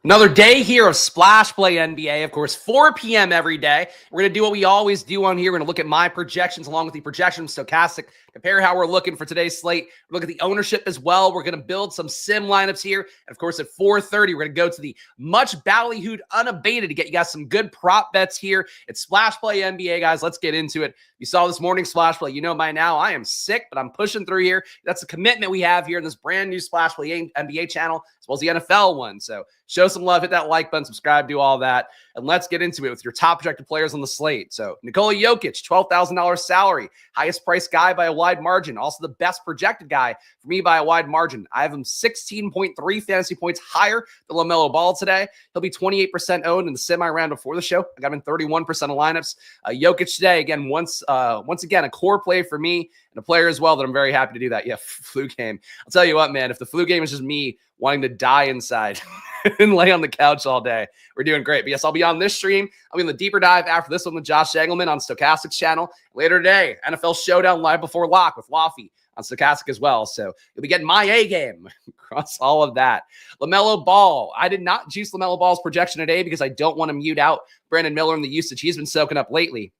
Another day here of Splash Play NBA, of course, 4 p.m. every day. We're going to do what we always do on here. We're going to look at my projections along with the projections from Stokastic, compare how we're looking for today's slate, look at the ownership as well. We're going to build some sim lineups here. And of course, at 4:30, we're going to go to the much ballyhooed Unabated to get you guys some good prop bets here. It's Splash Play NBA, guys. Let's get into it. You saw this morning's Splash Play. You know by now I am sick, but I'm pushing through here. That's a commitment we have here in this brand new Splash Play NBA channel, as well as the NFL one. So show some love, hit that like button, subscribe, do all that. And let's get into it with your top projected players on the slate. So Nikola Jokic, $12,000 salary, highest priced guy by a wide margin. Also the best projected guy for me by a wide margin. I have him 16.3 fantasy points higher than LaMelo Ball today. He'll be 28% owned in the semi-round before the show. I got him in 31% of lineups. Jokic today, again, once again, a core play for me and a player as well that I'm very happy to do that. Yeah, flu game. I'll tell you what, man, if the flu game is just me wanting to die inside and lay on the couch all day, we're doing great. But yes, I'll be on this stream. I'll be in the deeper dive after this one with Josh Engelman on Stokastic's channel. Later today, NFL Showdown live before lock with Laffy on Stokastic as well. So you'll be getting my A game across all of that. LaMelo Ball. I did not juice LaMelo Ball's projection today because I don't want to mute out Brandon Miller and the usage he's been soaking up lately.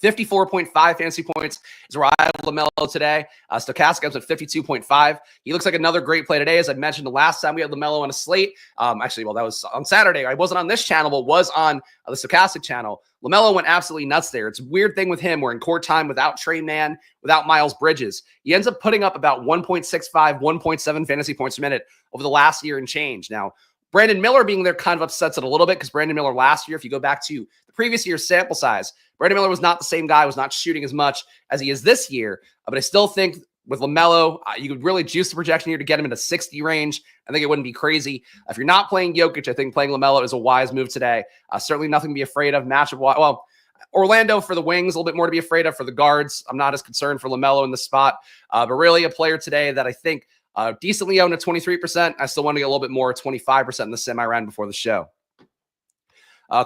54.5 fantasy points is where I have LaMelo today. Stokastic comes at 52.5. He looks like another great play today. As I mentioned the last time we had LaMelo on a slate. Actually, well, that was on Saturday. I wasn't on this channel, but was on the Stokastic channel. LaMelo went absolutely nuts there. It's a weird thing with him. We're in court time without Trey Mann, without Miles Bridges. He ends up putting up about 1.65, 1.7 fantasy points a minute over the last year and change. Now, Brandon Miller being there kind of upsets it a little bit because Brandon Miller last year, if you go back to the previous year's sample size, Brandon Miller was not the same guy, was not shooting as much as he is this year. But I still think with LaMelo, you could really juice the projection here to get him into 60 range. I think it wouldn't be crazy. If you're not playing Jokic, I think playing LaMelo is a wise move today. Certainly nothing to be afraid of. Matchup, well, Orlando for the wings, a little bit more to be afraid of for the guards. I'm not as concerned for LaMelo in the spot. But really a player today that I think decently owned at 23%. I still want to get a little bit more, 25% in the semi-round before the show.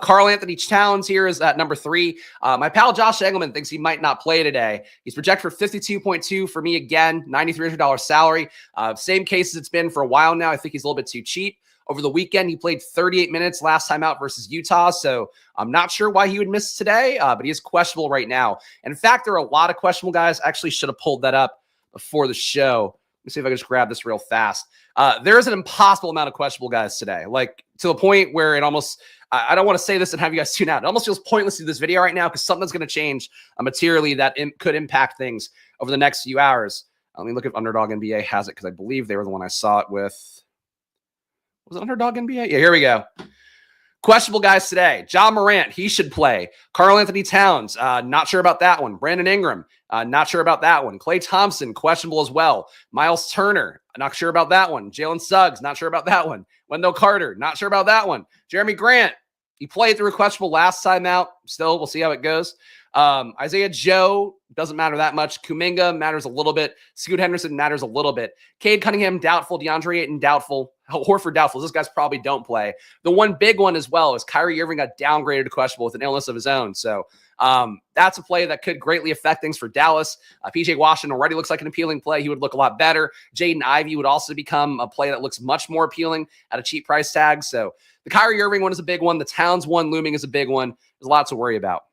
Karl Anthony Towns here is at number 3. My pal Josh Engelman thinks he might not play today. He's projected for 52.2 for me again, $9,300 salary. Same case as it's been for a while now. I think he's a little bit too cheap. Over the weekend, he played 38 minutes last time out versus Utah, so I'm not sure why he would miss today, but he is questionable right now. And in fact, there are a lot of questionable guys. I actually should have pulled that up before the show. Let me see if I can just grab this real fast. There is an impossible amount of questionable guys today, like to the point where it almost, I don't want to say this and have you guys tune out. It almost feels pointless to do this video right now because something's going to change materially that could impact things over the next few hours. Let me look if Underdog NBA has it because I believe they were the one I saw it with. Was it Underdog NBA? Yeah, here we go. Questionable guys today. Ja Morant, he should play. Karl Anthony Towns, not sure about that one. Brandon Ingram, not sure about that one. Klay Thompson, questionable as well. Miles Turner, not sure about that one. Jalen Suggs, not sure about that one. Wendell Carter, not sure about that one. Jeremy Grant, he played through a questionable last time out. Still, we'll see how it goes. Isaiah Joe doesn't matter that much. Kuminga matters a little bit. Scoot Henderson matters a little bit. Cade Cunningham, doubtful. DeAndre Ayton, doubtful. Horford, doubtful. Those guys probably don't play. The one big one as well is Kyrie Irving got downgraded to questionable with an illness of his own. So that's a play that could greatly affect things for Dallas. PJ Washington already looks like an appealing play. He would look a lot better. Jaden Ivey would also become a play that looks much more appealing at a cheap price tag. So the Kyrie Irving one is a big one. The Towns one looming is a big one. There's a lot to worry about.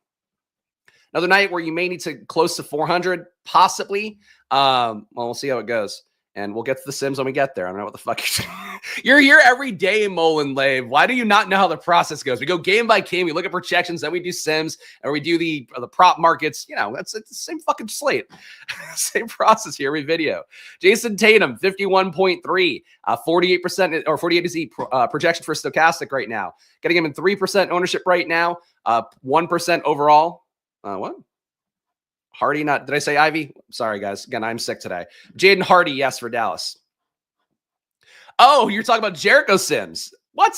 Another night where you may need to close to 400, possibly. Well, we'll see how it goes. And we'll get to the Sims when we get there. I don't know what the fuck you're here every day, Mullen Lave. Why do you not know how the process goes? We go game by game. We look at projections, then we do Sims, or we do the prop markets. You know, it's the same fucking slate. Same process here every video. Jason Tatum, 51.3, 48% or 48 is the projection for Stokastic right now. Getting him in 3% ownership right now, 1% overall. What? Hardy, not, did I say Ivy? Sorry, guys. Again, I'm sick today. Jaden Hardy, yes, for Dallas. Oh, you're talking about Jericho Sims. What?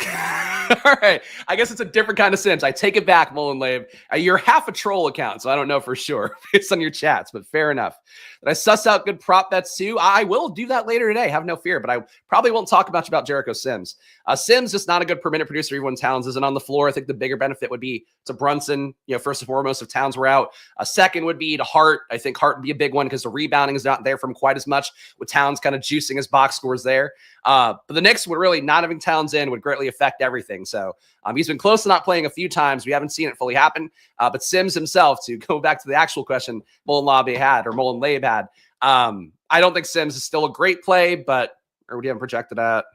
All right. I guess it's a different kind of Sims. I take it back, Mullen Lave. You're half a troll account, so I don't know for sure based on your chats, but fair enough. Did I suss out good prop bets too? I will do that later today. Have no fear, but I probably won't talk much about Jericho Sims. Sims just not a good per minute producer even when Towns isn't on the floor. I think the bigger benefit would be to Brunson, first and foremost if Towns were out. A second would be to Hart. I think Hart would be a big one because the rebounding is not there from quite as much with Towns kind of juicing his box scores there. But the Knicks would really, not having Towns in would greatly affect everything. So he's been close to not playing a few times. We haven't seen it fully happen. But Sims himself, to go back to the actual question Mullen Labe had, I don't think Sims is still a great play, but or what do you have projected at?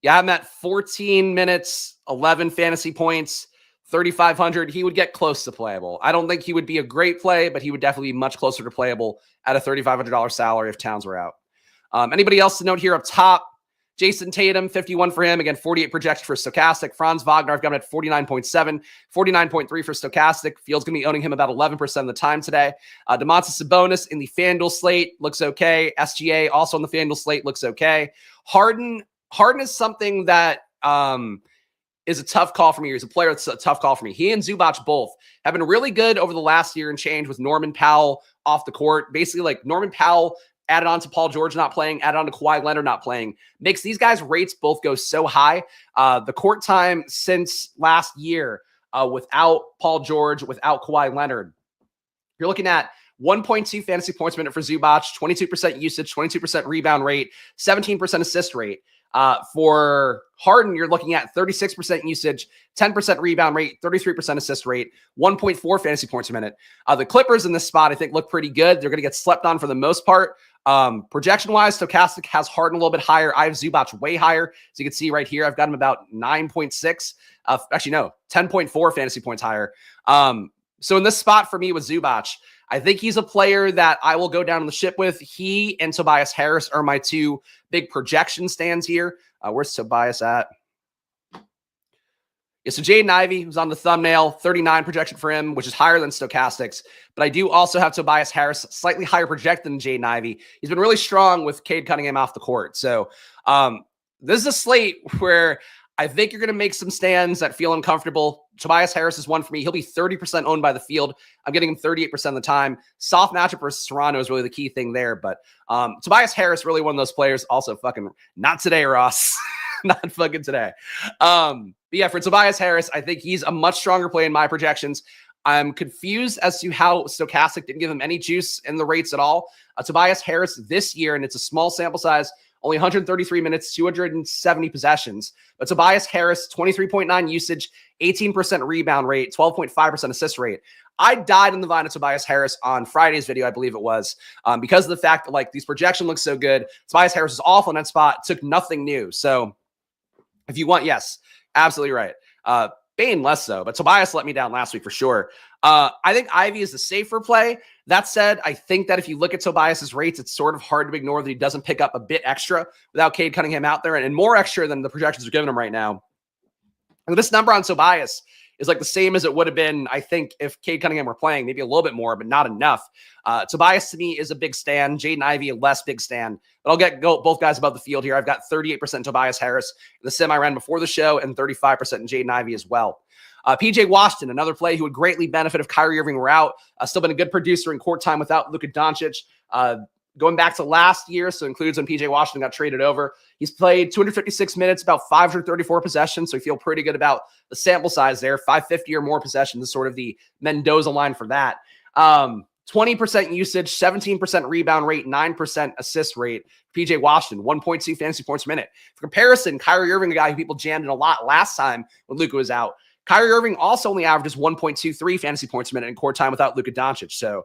Yeah, I'm at 14 minutes, 11 fantasy points, 3,500. He would get close to playable. I don't think he would be a great play, but he would definitely be much closer to playable at a $3,500 salary if Towns were out. Anybody else to note here up top? Jason Tatum, 51 for him. Again, 48 projection for Stokastic. Franz Wagner, I've got him at 49.7, 49.3 for Stokastic. Field's going to be owning him about 11% of the time today. Domantas Sabonis in the FanDuel slate looks okay. SGA also on the FanDuel slate looks okay. Harden is something that is a tough call for me. He's a player that's a tough call for me. He and Zubac both have been really good over the last year and change with Norman Powell off the court. Basically, like Norman Powell added on to Paul George not playing, added on to Kawhi Leonard not playing, makes these guys' rates both go so high. The court time since last year without Paul George, without Kawhi Leonard, you're looking at 1.2 fantasy points per minute for Zubac, 22% usage, 22% rebound rate, 17% assist rate. For Harden, you're looking at 36% usage, 10% rebound rate, 33% assist rate, 1.4 fantasy points a minute. The Clippers in this spot, I think, look pretty good. They're going to get slept on for the most part. Projection-wise, Stokastic has Harden a little bit higher. I have Zubac way higher. So you can see right here, I've got him about 9.6. Actually, no, 10.4 fantasy points higher. So in this spot for me with Zubac, I think he's a player that I will go down on the ship with. He and Tobias Harris are my two big projection stands here. Where's Tobias at? Yeah, so Jaden Ivey was on the thumbnail, 39 projection for him, which is higher than Stokastic's. But I do also have Tobias Harris, slightly higher projected than Jaden Ivey. He's been really strong with Cade Cunningham off the court. So this is a slate where I think you're going to make some stands that feel uncomfortable. Tobias Harris is one for me. He'll be 30% owned by the field. I'm getting him 38% of the time. Soft matchup versus Toronto is really the key thing there. But Tobias Harris, really one of those players. Also fucking not today, Ross. Not fucking today. But yeah, for Tobias Harris, I think he's a much stronger play in my projections. I'm confused as to how Stokastic didn't give him any juice in the rates at all. Tobias Harris this year, and it's a small sample size, only 133 minutes, 270 possessions. But Tobias Harris, 23.9 usage, 18% rebound rate, 12.5% assist rate. I died in the vine of Tobias Harris on Friday's video, I believe it was, because of the fact that like these projections look so good. Tobias Harris is awful in that spot, took nothing new. So if you want, yes, absolutely right. Bane less so, but Tobias let me down last week for sure. I think Ivy is the safer play. That said, I think that if you look at Tobias's rates, it's sort of hard to ignore that he doesn't pick up a bit extra without Cade Cunningham out there and more extra than the projections are giving him right now. And this number on Tobias is like the same as it would have been, I think, if Cade Cunningham were playing, maybe a little bit more, but not enough. Tobias to me is a big stand. Jaden Ivey, a less big stand. But I'll get both guys above the field here. I've got 38% Tobias Harris in the sim I ran before the show and 35% in Jaden Ivey as well. PJ Washington, another play who would greatly benefit if Kyrie Irving were out. Still been a good producer in court time without Luka Doncic. Going back to last year, so includes when PJ Washington got traded over. He's played 256 minutes, about 534 possessions, so I feel pretty good about the sample size there. 550 or more possessions is sort of the Mendoza line for that. 20% usage, 17% rebound rate, 9% assist rate. PJ Washington, 1.2 fantasy points per minute. For comparison, Kyrie Irving, a guy who people jammed in a lot last time when Luka was out. Kyrie Irving also only averages 1.23 fantasy points a minute in court time without Luka Doncic. So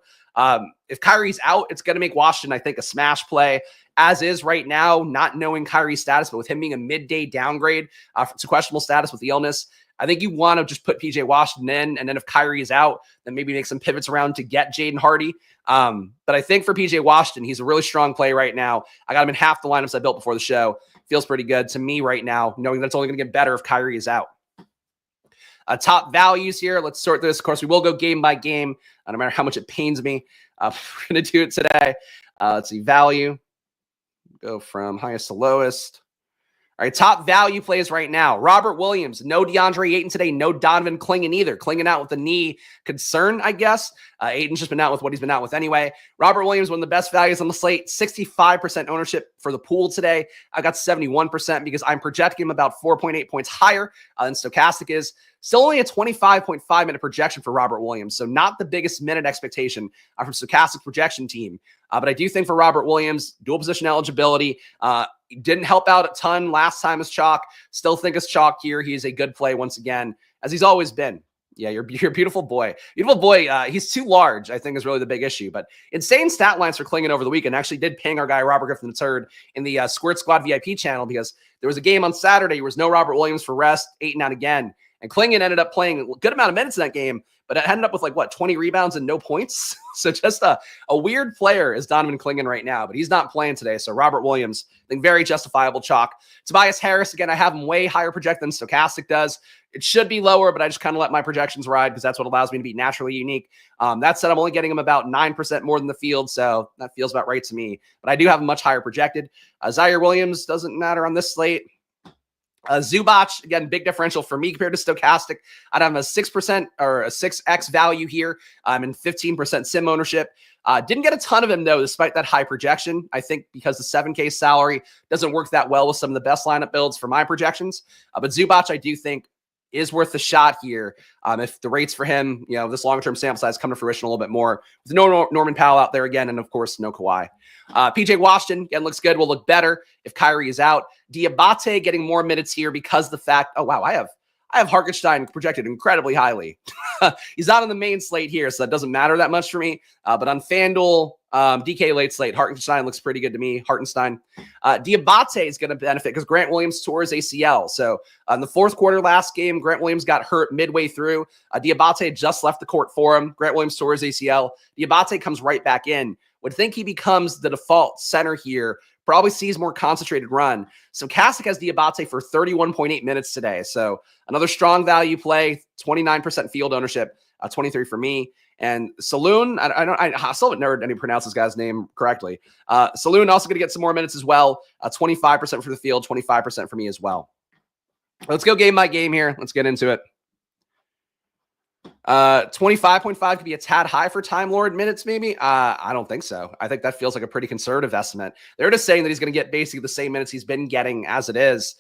if Kyrie's out, it's going to make Washington, I think, a smash play. As is right now, not knowing Kyrie's status, but with him being a midday downgrade to questionable status with the illness, I think you want to just put PJ Washington in, and then if Kyrie is out, then maybe make some pivots around to get Jaden Hardy. But I think for PJ Washington, he's a really strong play right now. I got him in half the lineups I built before the show. Feels pretty good to me right now, knowing that it's only going to get better if Kyrie is out. Top values here. Let's sort this. Of course, we will go game by game, no matter how much it pains me. We're going to do it today. Let's see. Value. Go from highest to lowest. All right, top value plays right now. Robert Williams, no DeAndre Ayton today, no Donovan Clingan either. Clingan out with the knee concern, I guess. Ayton's just been out with what he's been out with anyway. Robert Williams, one of the best values on the slate, 65% ownership for the pool today. I got 71% because I'm projecting him about 4.8 points higher than Stokastic is. Still only a 25.5 minute projection for Robert Williams, so not the biggest minute expectation from Stokastic's projection team. But I do think for Robert Williams, dual position eligibility, Didn't help out a ton last time as chalk. Still think as chalk here. He's a good play once again, as he's always been. Yeah, you're beautiful boy. Beautiful boy. He's too large, I think, is really the big issue. But insane stat lines for Klingon over the weekend. Actually did ping our guy Robert Griffin III in the Squirt Squad VIP channel, because there was a game on Saturday. There was no Robert Williams for rest, 8 and out again. And Klingon ended up playing a good amount of minutes in that game, but it ended up with 20 rebounds and no points. So just a weird player is Donovan Klingon right now, but he's not playing today. So Robert Williams, I think very justifiable chalk. Tobias Harris, again, I have him way higher projected than Stokastic does. It should be lower, but I just kind of let my projections ride because that's what allows me to be naturally unique. That said, I'm only getting him about 9% more than the field, so that feels about right to me. But I do have him much higher projected. Zaire Williams doesn't matter on this slate. Zubac, again, big differential for me compared to Stokastic. I'd have a 6% or a 6x value here. I'm in 15% sim ownership. Didn't get a ton of him, though, despite that high projection. I think because the 7K salary doesn't work that well with some of the best lineup builds for my projections. But Zubac, I do think, is worth the shot here. If the rates for him, this long-term sample size come to fruition a little bit more. With no Norman Powell out there again, and of course, no Kawhi. PJ Washington, again, looks good. Will look better if Kyrie is out. Diabate getting more minutes here because the fact, oh, wow, I have Hartenstein projected incredibly highly. He's not on the main slate here, so that doesn't matter that much for me. But on FanDuel, DK late slate, Hartenstein looks pretty good to me. Diabate is going to benefit because Grant Williams tore his ACL. So in the fourth quarter last game, Grant Williams got hurt midway through. Diabate just left the court for him. Grant Williams tore his ACL. Diabate comes right back in. Would think he becomes the default center here. Probably sees more concentrated run. So Stokastic has Diabate for 31.8 minutes today. So another strong value play, 29% field ownership, 23 for me. And Saloon, I still haven't heard any pronounce this guy's name correctly. Saloon also going to get some more minutes as well. 25% for the field, 25% for me as well. Let's go game by game here. Let's get into it. 25.5 could be a tad high for Time Lord minutes, maybe. I don't think so. I think that feels like a pretty conservative estimate. They're just saying that he's going to get basically the same minutes he's been getting as it is.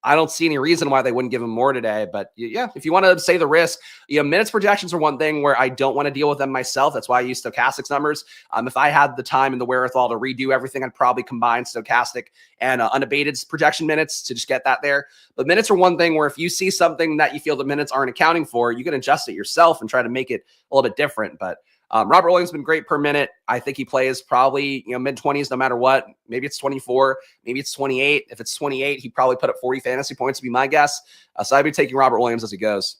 I don't see any reason why they wouldn't give him more today. But yeah, if you want to say the risk, minutes projections are one thing where I don't want to deal with them myself. That's why I use Stokastic's numbers. If I had the time and the wherewithal to redo everything, I'd probably combine Stokastic and Unabated's projection minutes to just get that there. But minutes are one thing where if you see something that you feel the minutes aren't accounting for, you can adjust it yourself and try to make it a little bit different. But Robert Williams has been great per minute. I think he plays probably mid-20s no matter what. Maybe it's 24. Maybe it's 28. If it's 28, he probably put up 40 fantasy points would be my guess. So I'd be taking Robert Williams as he goes.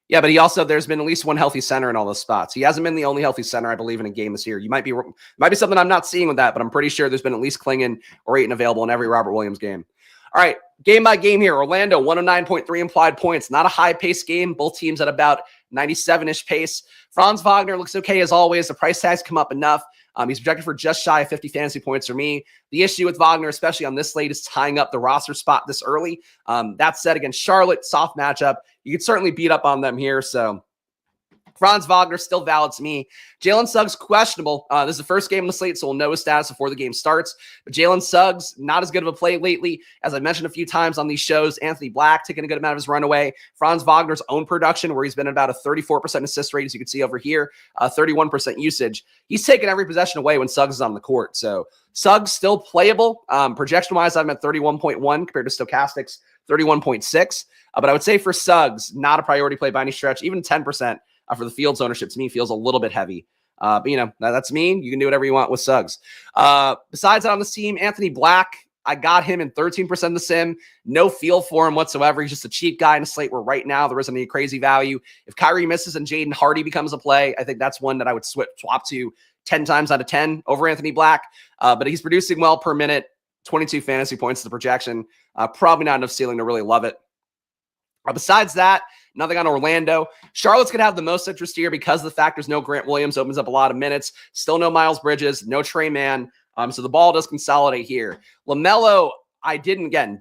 Yeah, but there's been at least one healthy center in all those spots. He hasn't been the only healthy center, I believe, in a game this year. Might be something I'm not seeing with that, but I'm pretty sure there's been at least Klingon or Ayton available in every Robert Williams game. All right, game by game here. Orlando, 109.3 implied points. Not a high-paced game. Both teams at about 97-ish pace. Franz Wagner looks okay as always. The price tag's come up enough. He's projected for just shy of 50 fantasy points for me. The issue with Wagner, especially on this slate, is tying up the roster spot this early. That said, against Charlotte, soft matchup. You could certainly beat up on them here, so Franz Wagner still valid to me. Jalen Suggs questionable. This is the first game on the slate, so we'll know his status before the game starts. But Jalen Suggs, not as good of a play lately. As I mentioned a few times on these shows, Anthony Black taking a good amount of his run away. Franz Wagner's own production, where he's been about a 34% assist rate, as you can see over here, 31% usage. He's taken every possession away when Suggs is on the court. So Suggs still playable. Projection-wise, I'm at 31.1 compared to Stokastic's 31.6. But I would say for Suggs, not a priority play by any stretch. Even 10%. For the Fields ownership, to me, feels a little bit heavy. But, that's me. You can do whatever you want with Suggs. Besides that on this team, Anthony Black, I got him in 13% of the sim. No feel for him whatsoever. He's just a cheap guy in a slate where right now there isn't any crazy value. If Kyrie misses and Jaden Hardy becomes a play, I think that's one that I would swap to 10 times out of 10 over Anthony Black. But he's producing well per minute, 22 fantasy points is the projection. Probably not enough ceiling to really love it. Besides that, nothing on Orlando. Charlotte's going to have the most interest here because of the fact there's no Grant Williams, opens up a lot of minutes. Still no Miles Bridges, no Trey Mann. So the ball does consolidate here. LaMelo, I did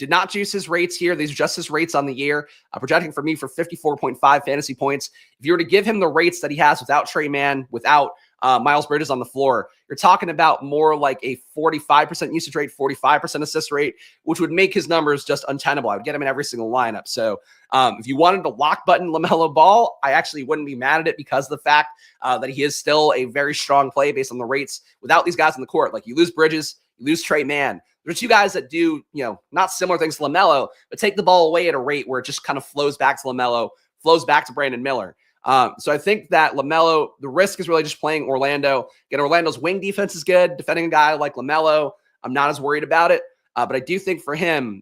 not juice his rates here. These are just his rates on the year. Projecting for me for 54.5 fantasy points. If you were to give him the rates that he has without Trey Mann, without Miles Bridges on the floor, you're talking about more like a 45% usage rate, 45% assist rate, which would make his numbers just untenable. I would get him in every single lineup. So if you wanted to lock button LaMelo Ball, I actually wouldn't be mad at it because of the fact that he is still a very strong play based on the rates without these guys on the court. Like you lose Bridges, You lose Trey Mann. There's two guys that do, not similar things to LaMelo, but take the ball away at a rate where it just kind of flows back to LaMelo, flows back to Brandon Miller. So I think that LaMelo, the risk is really just playing Orlando. Again, Orlando's wing defense is good. Defending a guy like LaMelo, I'm not as worried about it. But I do think for him,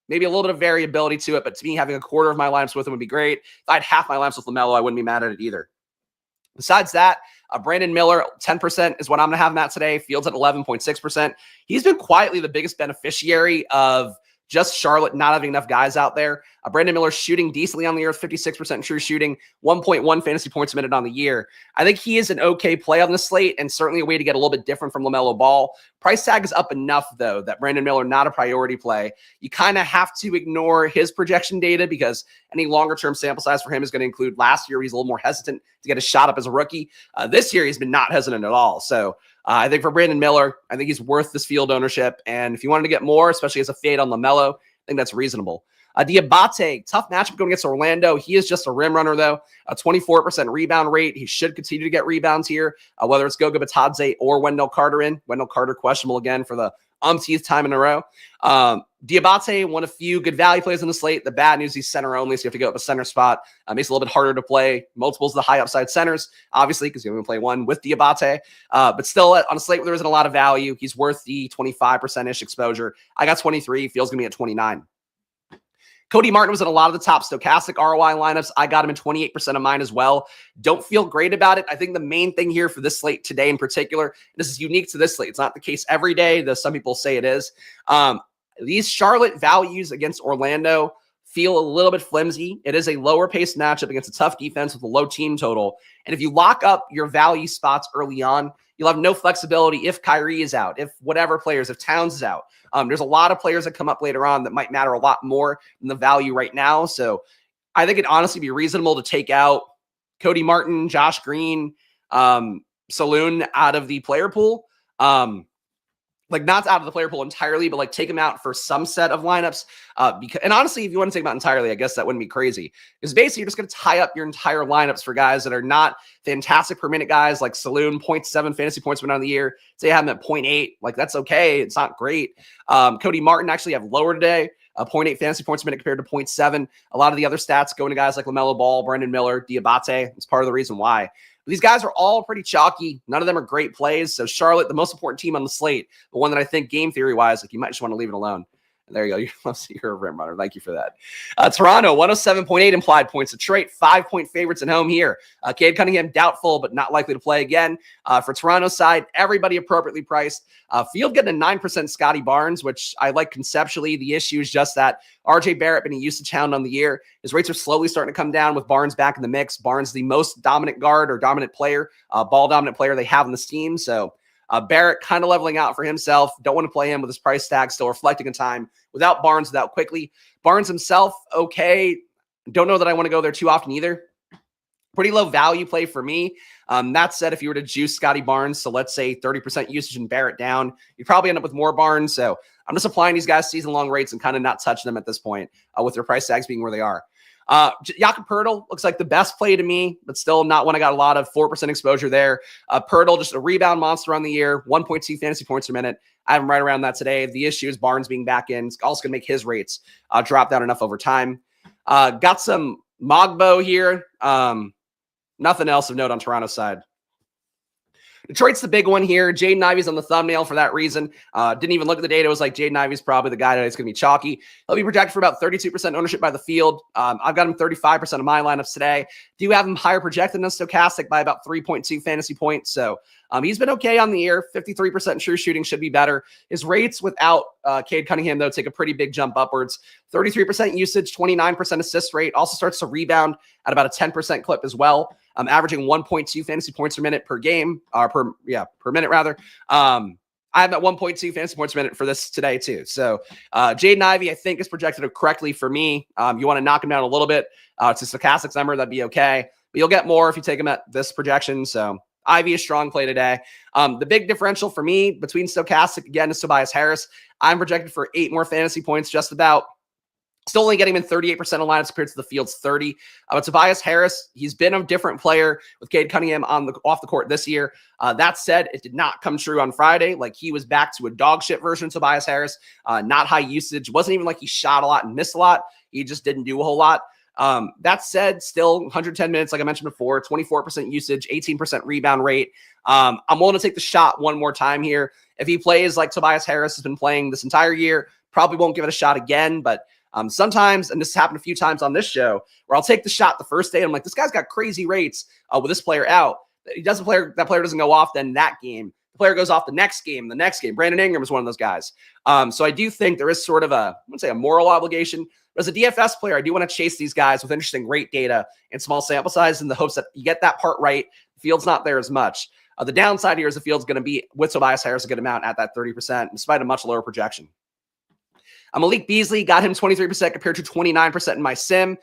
maybe a little bit of variability to it. But to me, having a quarter of my lineups with him would be great. If I had half my lineups with LaMelo, I wouldn't be mad at it either. Besides that, Brandon Miller, 10% is what I'm going to have him at today. Fields at 11.6%. He's been quietly the biggest beneficiary of just Charlotte not having enough guys out there. Brandon Miller shooting decently on the year, 56% true shooting, 1.1 fantasy points a minute on the year. I think he is an okay play on the slate and certainly a way to get a little bit different from LaMelo Ball. Price tag is up enough, though, that Brandon Miller not a priority play. You kind of have to ignore his projection data because any longer-term sample size for him is going to include last year. He's a little more hesitant to get a shot up as a rookie. This year, he's been not hesitant at all. So I think for Brandon Miller, I think he's worth this field ownership. And if you wanted to get more, especially as a fade on LaMelo, I think that's reasonable. Diabate, tough matchup going against Orlando. He is just a rim runner, though. A 24% rebound rate. He should continue to get rebounds here, whether it's Goga Bitadze or Wendell Carter in. Wendell Carter questionable again for the umpteenth time in a row. Diabate, one of few good value plays on the slate. The bad news, he's center only, so you have to go up a center spot. Makes it a little bit harder to play multiples of the high upside centers, obviously, because you only play one with Diabate. But still, on a slate where there isn't a lot of value, he's worth the 25%-ish exposure. I got 23. Feels going to be at 29. Cody Martin was in a lot of the top Stokastic ROI lineups. I got him in 28% of mine as well. Don't feel great about it. I think the main thing here for this slate today in particular, and this is unique to this slate, it's not the case every day, though some people say it is. These Charlotte values against Orlando feel a little bit flimsy. It is a lower paced matchup against a tough defense with a low team total. And if you lock up your value spots early on, you'll have no flexibility if Kyrie is out, if whatever players, if Towns is out. There's a lot of players that come up later on that might matter a lot more than the value right now. So I think it'd honestly be reasonable to take out Cody Martin, Josh Green, Saloon out of the player pool. Not out of the player pool entirely, but take them out for some set of lineups. And honestly, if you want to take them out entirely, I guess that wouldn't be crazy. Because basically, you're just going to tie up your entire lineups for guys that are not fantastic per minute guys, like Saloon, 0.7 fantasy points per minute on the year. Say I have him at 0.8. That's okay. It's not great. Cody Martin actually have lower today. 0.8 fantasy points per minute compared to 0.7. A lot of the other stats going to guys like LaMelo Ball, Brandon Miller, Diabate. It's part of the reason why. These guys are all pretty chalky. None of them are great plays. So Charlotte, the most important team on the slate, the one that I think game theory-wise, you might just want to leave it alone. And there you go. You're a rim runner. Thank you for that. Toronto, 107.8 implied points. Detroit, 5-point favorites at home here. Cade Cunningham, doubtful, but not likely to play again. For Toronto's side, everybody appropriately priced. Field getting a 9% Scotty Barnes, which I like conceptually. The issue is just that RJ Barrett been a usage hound on the year. His rates are slowly starting to come down with Barnes back in the mix. Barnes, the most dominant guard or dominant player, ball dominant player they have on this team. So Barrett kind of leveling out for himself. Don't want to play him with his price tag still reflecting in time without Barnes, without quickly. Barnes himself, okay. Don't know that I want to go there too often either. Pretty low value play for me. That said, if you were to juice Scotty Barnes, so let's say 30% usage and Barrett down, you'd probably end up with more Barnes. So I'm just applying these guys season-long rates and kind of not touching them at this point with their price tags being where they are. Jakob Poeltl looks like the best play to me, but still not one I got a lot of 4% exposure there. Poeltl, just a rebound monster on the year, 1.2 fantasy points per minute. I have him right around that today. The issue is Barnes being back in. It's also going to make his rates drop down enough over time. Got some Mogbo here. Nothing else of note on Toronto's side. Detroit's the big one here. Jaden Ivey's on the thumbnail for that reason. Didn't even look at the data. It was like Jaden Ivey's probably the guy that's going to be chalky. He'll be projected for about 32% ownership by the field. I've got him 35% of my lineups today. Do have him higher projected than Stokastic by about 3.2 fantasy points. So he's been okay on the year. 53% true shooting should be better. His rates without Cade Cunningham, though, take a pretty big jump upwards. 33% usage, 29% assist rate. Also starts to rebound at about a 10% clip as well. Averaging 1.2 fantasy points per minute per game, or per minute rather. I have that 1.2 fantasy points per minute for this today too. So Jaden Ivey, I think, is projected correctly for me. You want to knock him down a little bit to Stokastic's number, that'd be okay. But you'll get more if you take him at this projection. So Ivy is strong play today. The big differential for me between Stokastic, again, is Tobias Harris. I'm projected for 8 more fantasy points, just about. Still only getting him in 38% of lineups compared to the field's 30. But Tobias Harris, he's been a different player with Cade Cunningham off the court this year. That said, it did not come true on Friday. Like, he was back to a dog shit version of Tobias Harris. Not high usage. Wasn't even like he shot a lot and missed a lot. He just didn't do a whole lot. That said, still 110 minutes, like I mentioned before, 24% usage, 18% rebound rate. I'm willing to take the shot one more time here. If he plays like Tobias Harris has been playing this entire year, probably won't give it a shot again, but sometimes, and this has happened a few times on this show, where I'll take the shot the first day. I'm like, this guy's got crazy rates with this player out. That player doesn't go off then that game. The player goes off the next game. Brandon Ingram is one of those guys. So I do think there is sort of I wouldn't say a moral obligation, but as a DFS player, I do want to chase these guys with interesting rate data and small sample size in the hopes that you get that part right. The field's not there as much. The downside here is the field's going to be with Tobias Harris a good amount at that 30%, despite a much lower projection. Malik Beasley, got him 23% compared to 29% in my sim.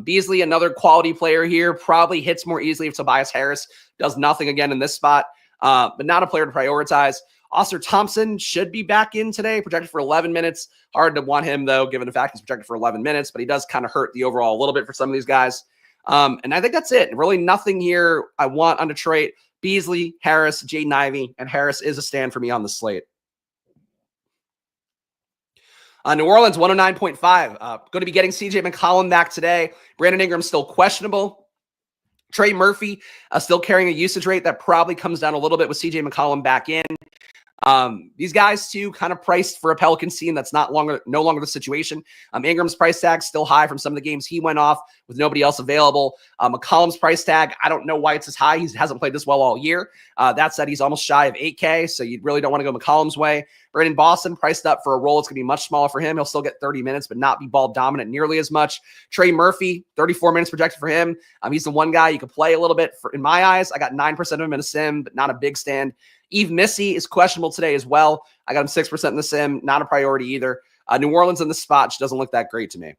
Beasley, another quality player here, probably hits more easily if Tobias Harris does nothing again in this spot, but not a player to prioritize. Oscar Thompson should be back in today, projected for 11 minutes. Hard to want him, though, given the fact he's projected for 11 minutes, but he does kind of hurt the overall a little bit for some of these guys. And I think that's it. Really nothing here I want on Detroit. Beasley, Harris, Jaden Ivey, and Harris is a stand for me on the slate. New Orleans, 109.5. Going to be getting CJ McCollum back today. Brandon Ingram still questionable. Trey Murphy still carrying a usage rate that probably comes down a little bit with CJ McCollum back in. These guys too kind of priced for a Pelican scene that's no longer the situation. Ingram's price tag still high from some of the games he went off with nobody else available. McCollum's price tag, I don't know why it's as high. He hasn't played this well all year. That said, he's almost shy of 8K, so you really don't want to go McCollum's way. Brandon Boston priced up for a role. It's going to be much smaller for him. He'll still get 30 minutes, but not be ball dominant nearly as much. Trey Murphy, 34 minutes projected for him. He's the one guy you could play a little bit in my eyes. I got 9% of him in a sim, but not a big stand. Eve Missy is questionable today as well. I got him 6% in the sim, not a priority either. New Orleans in the spot just doesn't look that great to me.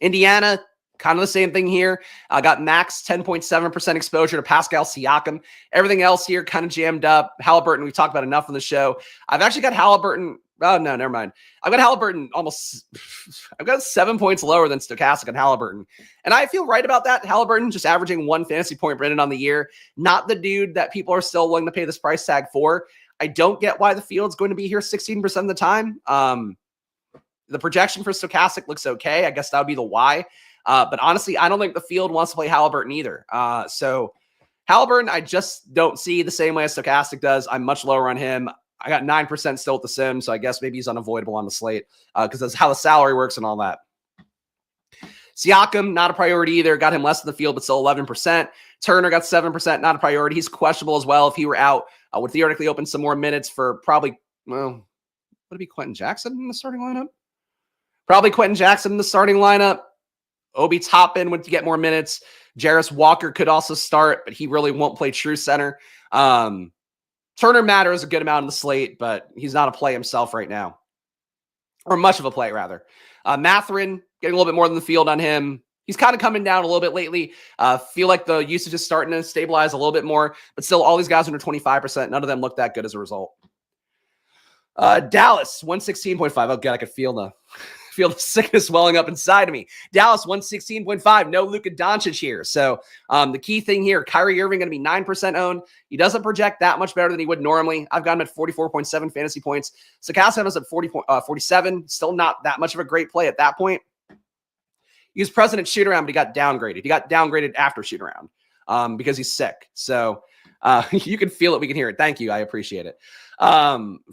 Indiana, kind of the same thing here. I got max 10.7% exposure to Pascal Siakam. Everything else here kind of jammed up. Halliburton, we've talked about enough on the show. I've actually got Halliburton. Oh, no, never mind. I've got Halliburton I've got 7 points lower than Stokastic and Halliburton. And I feel right about that. Halliburton just averaging 1 fantasy point Brandon on the year. Not the dude that people are still willing to pay this price tag for. I don't get why the field's going to be here 16% of the time. The projection for Stokastic looks okay. I guess that would be the why. But honestly, I don't think the field wants to play Halliburton either. So Halliburton, I just don't see the same way as Stokastic does. I'm much lower on him. I got 9% still at the sim, so I guess maybe he's unavoidable on the slate because that's how the salary works and all that. Siakam, not a priority either. Got him less in the field, but still 11%. Turner got 7%, not a priority. He's questionable as well. If he were out, would theoretically open some more minutes for probably, would it be Quentin Jackson in the starting lineup? Probably Quentin Jackson in the starting lineup. Obi Toppin would get more minutes. Jarris Walker could also start, but he really won't play true center. Turner matters a good amount on the slate, but he's not a play himself right now. Or much of a play, rather. Mathurin, getting a little bit more than the field on him. He's kind of coming down a little bit lately. Feel like the usage is starting to stabilize a little bit more, but still all these guys under 25%. None of them look that good as a result. Dallas, 116.5. Oh, God, I could feel the sickness welling up inside of me. Dallas, 116.5. No Luka Doncic here. So the key thing here, Kyrie Irving going to be 9% owned. He doesn't project that much better than he would normally. I've got him at 44.7 fantasy points. Stokastic is at 47. Still not that much of a great play at that point. He was present at shoot around, but he got downgraded. He got downgraded after shoot around because he's sick. So you can feel it. We can hear it. Thank you. I appreciate it.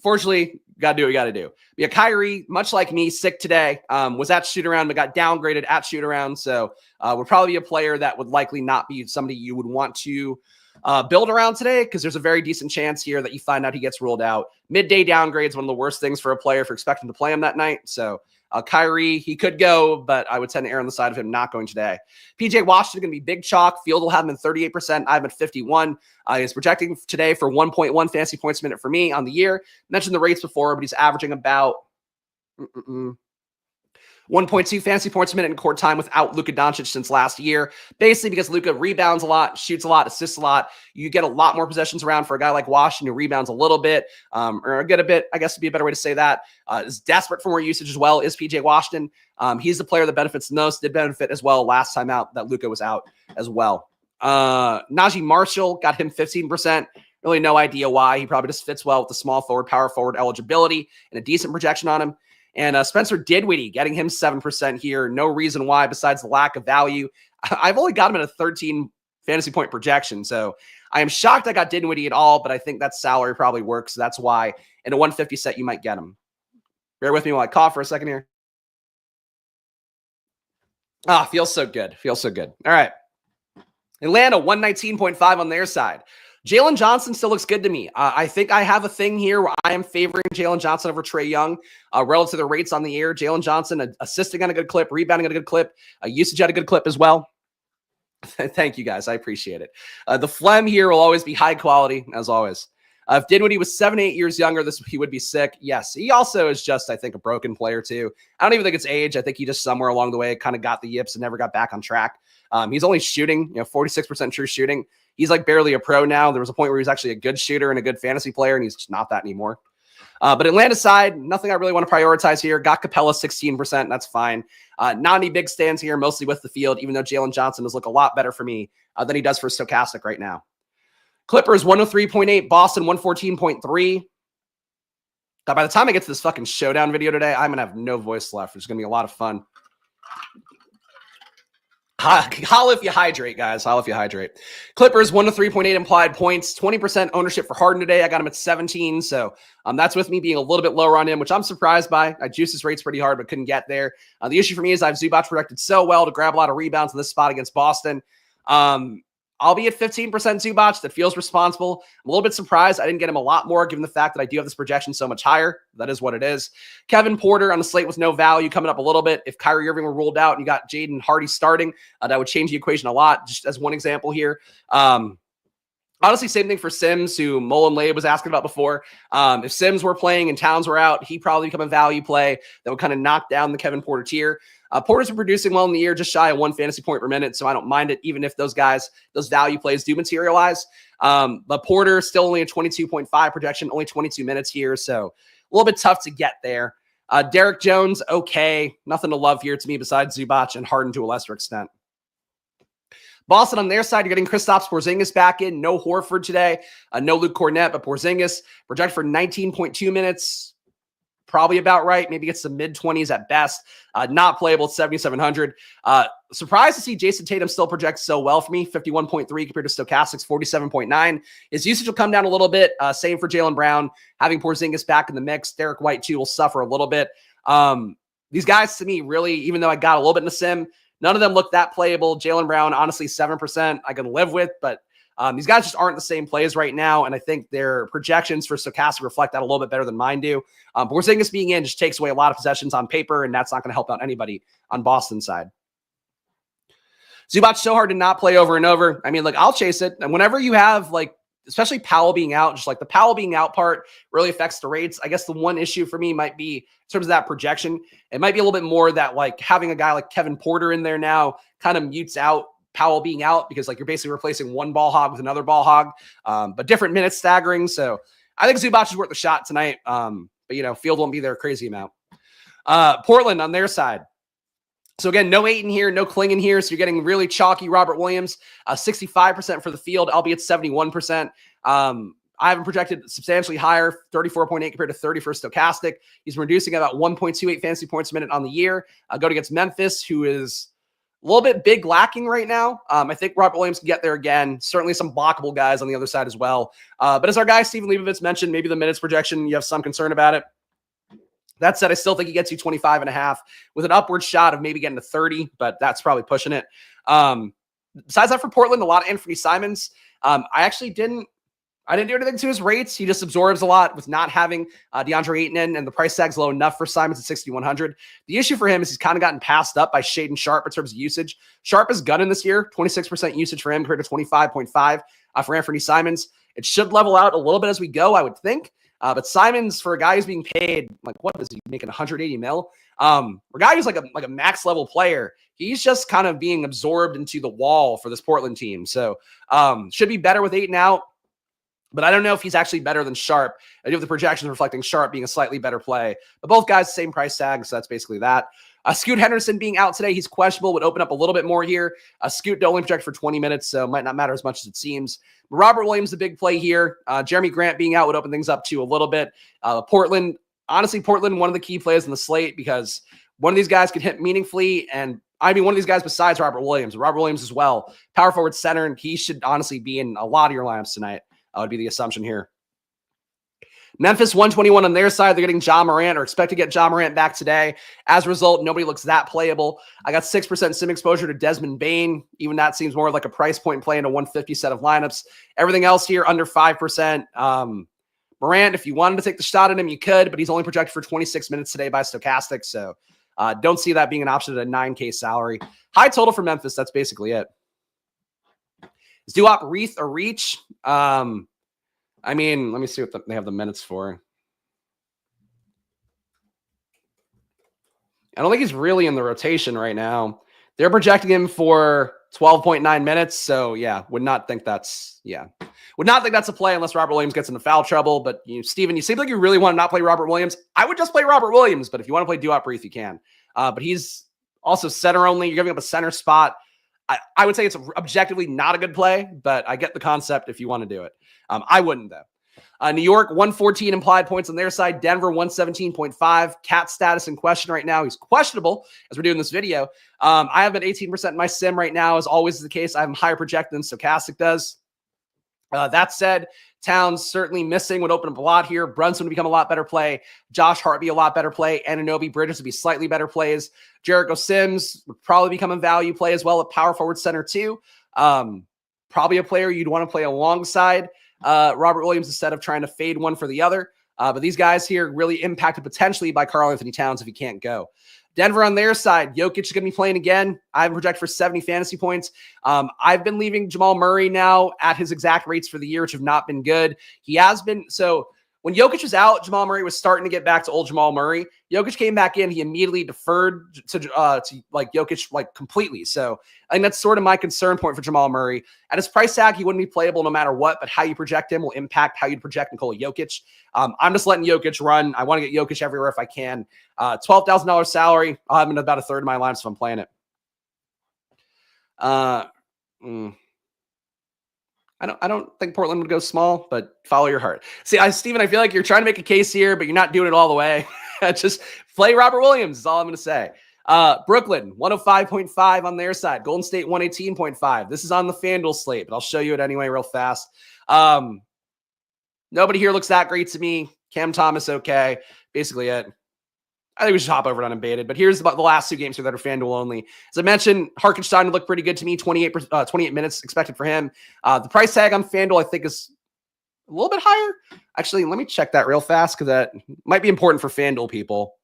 Fortunately, got to do what you got to do. Yeah, Kyrie, much like me, sick today, was at shoot around, but got downgraded at shoot around. So would probably be a player that would likely not be somebody you would want to build around today because there's a very decent chance here that you find out he gets ruled out. Midday downgrade is one of the worst things for a player if you're expecting to play him that night. So Kyrie, he could go, but I would tend to err on the side of him not going today. PJ Washington going to be big chalk. Field will have him in 38%. I have him at 51. He's projecting today for 1.1 fantasy points a minute for me on the year. Mentioned the rates before, but he's averaging about 1.2 fantasy points a minute in court time without Luka Doncic since last year. Basically because Luka rebounds a lot, shoots a lot, assists a lot. You get a lot more possessions around for a guy like Washington who rebounds a little bit, or get a bit, I guess would be a better way to say that. Is desperate for more usage as well, is PJ Washington. He's the player that benefits the most, did benefit as well last time out that Luka was out as well. Najee Marshall got him 15%. Really no idea why. He probably just fits well with the small forward, power forward eligibility and a decent projection on him. And Spencer Dinwiddie getting him 7% here. No reason why besides the lack of value. I've only got him at a 13 fantasy point projection. So I am shocked I got Dinwiddie at all, but I think that salary probably works. So that's why in a 150 set, you might get him. Bear with me while I cough for a second here. Feels so good. Feels so good. All right. Atlanta, 119.5 on their side. Jalen Johnson still looks good to me. I think I have a thing here where I am favoring Jalen Johnson over Trae Young relative to the rates on the air. Jalen Johnson assisting on a good clip, rebounding at a good clip, usage at a good clip as well. Thank you, guys. I appreciate it. The phlegm here will always be high quality, as always. If Dinwiddie was 7-8 years younger, he would be sick. Yes, he also is just, I think, a broken player too. I don't even think it's age. I think he just somewhere along the way kind of got the yips and never got back on track. He's only shooting, 46% true shooting. He's like barely a pro now. There was a point where he was actually a good shooter and a good fantasy player, and he's just not that anymore. But Atlanta side, nothing I really want to prioritize here. Got Capella 16%. That's fine. Not any big stands here, mostly with the field, even though Jalen Johnson does look a lot better for me than he does for Stokastic right now. Clippers 103.8, Boston 114.3. God, by the time I get to this fucking showdown video today, I'm going to have no voice left. It's going to be a lot of fun. Holla if you hydrate, guys. Holla if you hydrate. Clippers 1 to 3.8 implied points, 20% ownership for Harden today. I got him at 17, so that's with me being a little bit lower on him, which I'm surprised by. I juiced his rates pretty hard, but couldn't get there. The issue for me is I have Zubac projected so well to grab a lot of rebounds in this spot against Boston. I'll be at 15% Zubac. That feels responsible. I'm a little bit surprised I didn't get him a lot more given the fact that I do have this projection so much higher. That is what it is. Kevin Porter on the slate with no value coming up a little bit. If Kyrie Irving were ruled out and you got Jaden Hardy starting, that would change the equation a lot, just as one example here. Honestly, same thing for Sims, who Mullen Lay was asking about before. If Sims were playing and Towns were out, he'd probably become a value play that would kind of knock down the Kevin Porter tier. Porter's been producing well in the year, just shy of 1 fantasy point per minute, so I don't mind it, even if those value plays do materialize. But Porter still only a 22.5 projection, only 22 minutes here, so a little bit tough to get there. Derek Jones, okay. Nothing to love here to me besides Zubac and Harden to a lesser extent. Boston on their side, you're getting Kristaps Porzingis back in. No Horford today. No Luke Cornett, but Porzingis projected for 19.2 minutes. Probably about right. Maybe gets the mid-20s at best. Not playable at 7,700. Surprised to see Jason Tatum still project so well for me. 51.3 compared to Stokastic's 47.9. His usage will come down a little bit. Same for Jaylen Brown. Having Porzingis back in the mix. Derek White, too, will suffer a little bit. These guys, to me, really, even though I got a little bit in the sim, none of them look that playable. Jaylen Brown, honestly, 7% I can live with, but these guys just aren't the same plays right now, and I think their projections for Stokastic reflect that a little bit better than mine do. Porzingis being in just takes away a lot of possessions on paper, and that's not going to help out anybody on Boston's side. Zubac so hard to not play over and over. I mean, like, I'll chase it, and whenever you have, like, especially Powell being out, just like the Powell being out part really affects the rates. I guess the one issue for me might be in terms of that projection. It might be a little bit more that, like, having a guy like Kevin Porter in there now kind of mutes out Powell being out because, like, you're basically replacing one ball hog with another ball hog, but different minutes staggering. So I think Zubac is worth a shot tonight. But, field won't be there a crazy amount. Portland on their side. So again, no Ayton here, no Klingon here. So you're getting really chalky Robert Williams, 65% for the field, albeit 71%. I haven't projected substantially higher, 34.8 compared to 30 for Stokastic. He's reducing about 1.28 fantasy points a minute on the year. Going against Memphis, who is a little bit big lacking right now. I think Robert Williams can get there again. Certainly some blockable guys on the other side as well. But as our guy Stephen Leibovitz mentioned, maybe the minutes projection, you have some concern about it. That said, I still think he gets you 25.5 with an upward shot of maybe getting to 30, but that's probably pushing it. Besides that, for Portland, a lot of Anthony Simons. I didn't do anything to his rates. He just absorbs a lot with not having DeAndre Ayton in, and the price tag's low enough for Simons at 6,100. The issue for him is he's kind of gotten passed up by Shaedon Sharpe in terms of usage. Sharpe is gunning this year, 26% usage for him compared to 25.5 for Anthony Simons. It should level out a little bit as we go, I would think. But Simons, for a guy who's being paid, like, what is he making, 180 mil? For a guy who's like a max level player, he's just kind of being absorbed into the wall for this Portland team. So should be better with 8 and out. But I don't know if he's actually better than Sharp. I do have the projections reflecting Sharp being a slightly better play. But both guys, same price tag, so that's basically that. Scoot Henderson being out today, he's questionable, would open up a little bit more here. Scoot only project for 20 minutes, so might not matter as much as it seems. But Robert Williams, the big play here. Jeremy Grant being out would open things up too a little bit. Portland, honestly, Portland, one of the key plays in the slate because one of these guys can hit meaningfully, and I mean, one of these guys besides Robert Williams as well. Power forward center, and he should honestly be in a lot of your lineups tonight. Would be the assumption here. Memphis 121 on their side. They're getting Ja Morant or expect to get Ja Morant back today. As a result, nobody looks that playable. I got 6% sim exposure to Desmond Bane. Even that seems more like a price point play in a 150 set of lineups. Everything else here under 5%. Morant, if you wanted to take the shot at him, you could, but he's only projected for 26 minutes today by Stokastic. So don't see that being an option at a 9K salary. High total for Memphis. That's basically it. Is Duop Reith a reach? I mean, let me see what they have the minutes for. I don't think he's really in the rotation right now. They're projecting him for 12.9 minutes. So yeah, would not think that's a play unless Robert Williams gets into foul trouble. But Steven, you seem like you really want to not play Robert Williams. I would just play Robert Williams, but if you want to play Duop Reith, you can. But he's also center only. You're giving up a center spot. I would say it's objectively not a good play, but I get the concept if you want to do it. I wouldn't, though. New York, 114 implied points on their side. Denver, 117.5. Cat status in question right now. He's questionable as we're doing this video. I have an 18% in my sim right now, as always is the case. I have him higher projected than Stokastic does. That said, Towns certainly missing would open up a lot here. Brunson would become a lot better play. Josh Hart be a lot better play. Anunoby Bridges would be slightly better plays. Jericho Sims would probably become a value play as well at power forward center too. Probably a player you'd want to play alongside Robert Williams instead of trying to fade one for the other. But these guys here really impacted potentially by Karl Anthony Towns if he can't go. Denver on their side, Jokic is going to be playing again. I have him projected for 70 fantasy points. I've been leaving Jamal Murray now at his exact rates for the year, which have not been good. He has been, so when Jokic was out, Jamal Murray was starting to get back to old Jamal Murray. Jokic came back in. He immediately deferred to like Jokic like completely. So I think that's sort of my concern point for Jamal Murray. At his price tag, he wouldn't be playable no matter what, but how you project him will impact how you project Nikola Jokic. I'm just letting Jokic run. I want to get Jokic everywhere if I can. $12,000 salary. I'll have him in about a third of my lineups if I'm playing it. I don't think Portland would go small, but follow your heart. See, Steven, I feel like you're trying to make a case here, but you're not doing it all the way. Just play Robert Williams is all I'm going to say. Brooklyn, 105.5 on their side. Golden State, 118.5. This is on the FanDuel slate, but I'll show you it anyway real fast. Nobody here looks that great to me. Cam Thomas, okay. Basically it. I think we should hop over to Unabated, but here's about the last 2 games here that are FanDuel only. As I mentioned, Hartenstein looked pretty good to me, 28 minutes expected for him. The price tag on FanDuel, I think, is a little bit higher. Actually, let me check that real fast because that might be important for FanDuel people.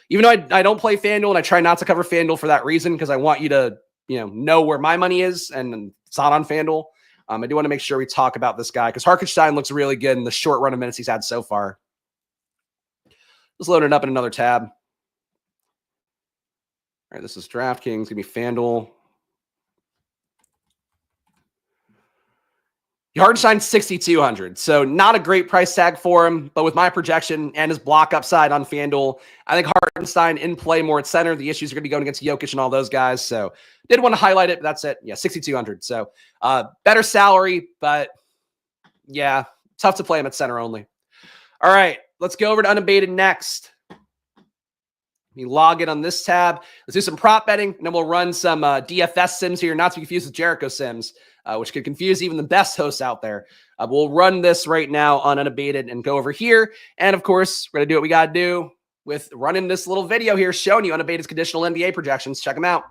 Even though I don't play FanDuel and I try not to cover FanDuel for that reason because I want you to know where my money is and it's not on FanDuel. I do want to make sure we talk about this guy because Hartenstein looks really good in the short run of minutes he's had so far. Let's load it up in another tab. All right, this is DraftKings. Give me FanDuel. Hartenstein 6,200. So not a great price tag for him, but with my projection and his block upside on FanDuel, I think Hartenstein in play more at center. The issues are going to be going against Jokic and all those guys. So did want to highlight it, but that's it. Yeah, 6,200. So better salary, but yeah, tough to play him at center only. All right, let's go over to Unabated next. Let me log in on this tab. Let's do some prop betting, and then we'll run some DFS sims here, not to be confused with Jericho sims, which could confuse even the best hosts out there. We'll run this right now on Unabated and go over here. And, of course, we're going to do what we got to do with running this little video here showing you Unabated's conditional NBA projections. Check them out.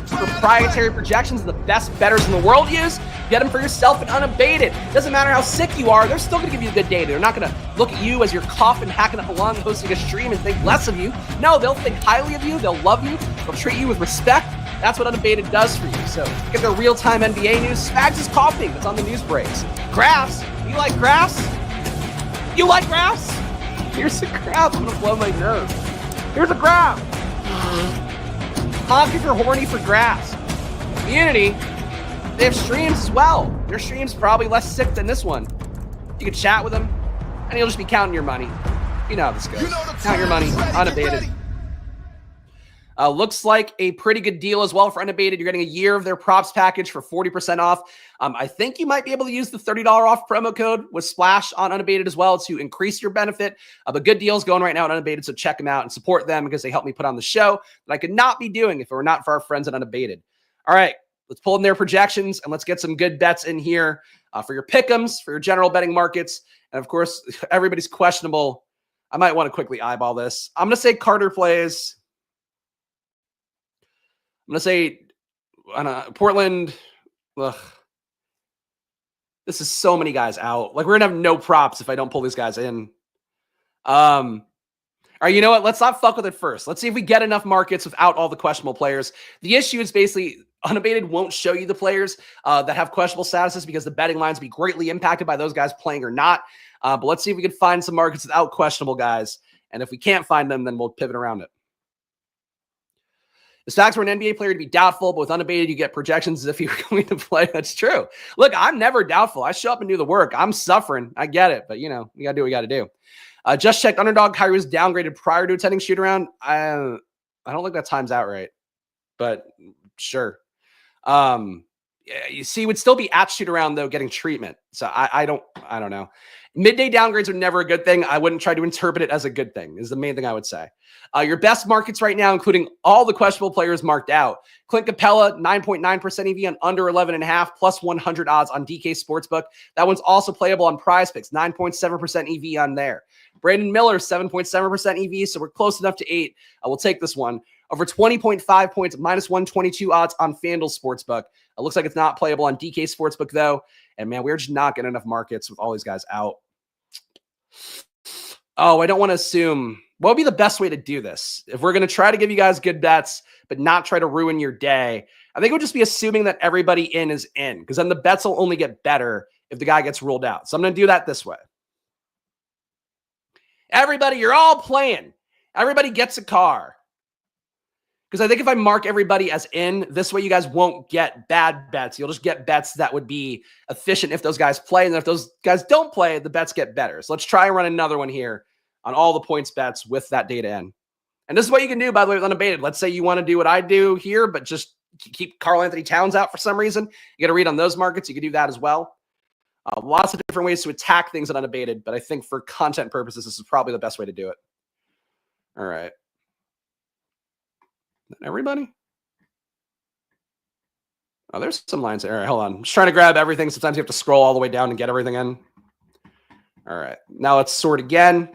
Proprietary projections the best bettors in the world use. Get them for yourself and Unabated. Doesn't matter how sick you are, they're still going to give you a good data. They're not going to look at you as you're coughing, hacking up hosting a stream and think less of you. No, they'll think highly of you. They'll love you. They'll treat you with respect. That's what Unabated does for you. So get the real-time NBA news. Spags is coughing. It's on the news breaks. Graphs. You like graphs? You like graphs? Here's a graph. I'm gonna blow my nose. Here's a graph. Honk if you're horny for graphs. Community. They have streams as well. Their stream's probably less sick than this one. You can chat with them, and you'll just be counting your money. You know how this goes. Count your money, unabated. Looks like a pretty good deal as well for Unabated. You're getting a year of their props package for 40% off. I think you might be able to use the $30 off promo code with Splash on Unabated as well to increase your benefit. But good deals going right now on Unabated, so check them out and support them because they help me put on the show that I could not be doing if it were not for our friends at Unabated. All right, let's pull in their projections and let's get some good bets in here for your pick'ems, for your general betting markets. And of course, everybody's questionable. I might want to quickly eyeball this. I'm going to say Carter plays. I'm going to say Portland. Ugh. This is so many guys out. Like, we're going to have no props if I don't pull these guys in. All right, you know what? Let's not fuck with it first. Let's see if we get enough markets without all the questionable players. The issue is basically Unabated won't show you the players that have questionable statuses because the betting lines will be greatly impacted by those guys playing or not. But let's see if we can find some markets without questionable guys. And if we can't find them, then we'll pivot around it. The Spags were an NBA player to be doubtful, but with Unabated, you get projections as if he were going to play. That's true. Look, I'm never doubtful. I show up and do the work. I'm suffering. I get it. But, you know, you got to do what you got to do. Just checked Underdog. Kyrie was downgraded prior to attending shoot-around. I don't think that time's out right. But sure. You see, would still be at shoot-around, though, getting treatment. So I don't know. Midday downgrades are never a good thing. I wouldn't try to interpret it as a good thing is the main thing I would say. Your best markets right now, including all the questionable players marked out. Clint Capella, 9.9% EV on under 11.5, plus 100 odds on DK Sportsbook. That one's also playable on PrizePicks, 9.7% EV on there. Brandon Miller, 7.7% EV, so we're close enough to 8. We'll take this one. Over 20.5 points, minus 122 odds on FanDuel Sportsbook. It looks like it's not playable on DK Sportsbook, though. And, man, we're just not getting enough markets with all these guys out. Oh, I don't want to assume. What would be the best way to do this? If we're going to try to give you guys good bets, but not try to ruin your day, I think it would just be assuming that everybody in is in, because then the bets will only get better if the guy gets ruled out. So I'm going to do that this way. Everybody, you're all playing. Everybody gets a car. Because I think if I mark everybody as in, this way you guys won't get bad bets. You'll just get bets that would be efficient if those guys play. And if those guys don't play, the bets get better. So let's try and run another one here on all the points bets with that data in. And this is what you can do, by the way, with Unabated. Let's say you want to do what I do here, but just keep Karl Anthony Towns out for some reason. You got to read on those markets. You can do that as well. Lots of different ways to attack things on Unabated, but I think for content purposes, this is probably the best way to do it. All right. Everybody? Oh, there's some lines there. All right, hold on. I'm just trying to grab everything. Sometimes you have to scroll all the way down and get everything in. All right. Now let's sort again.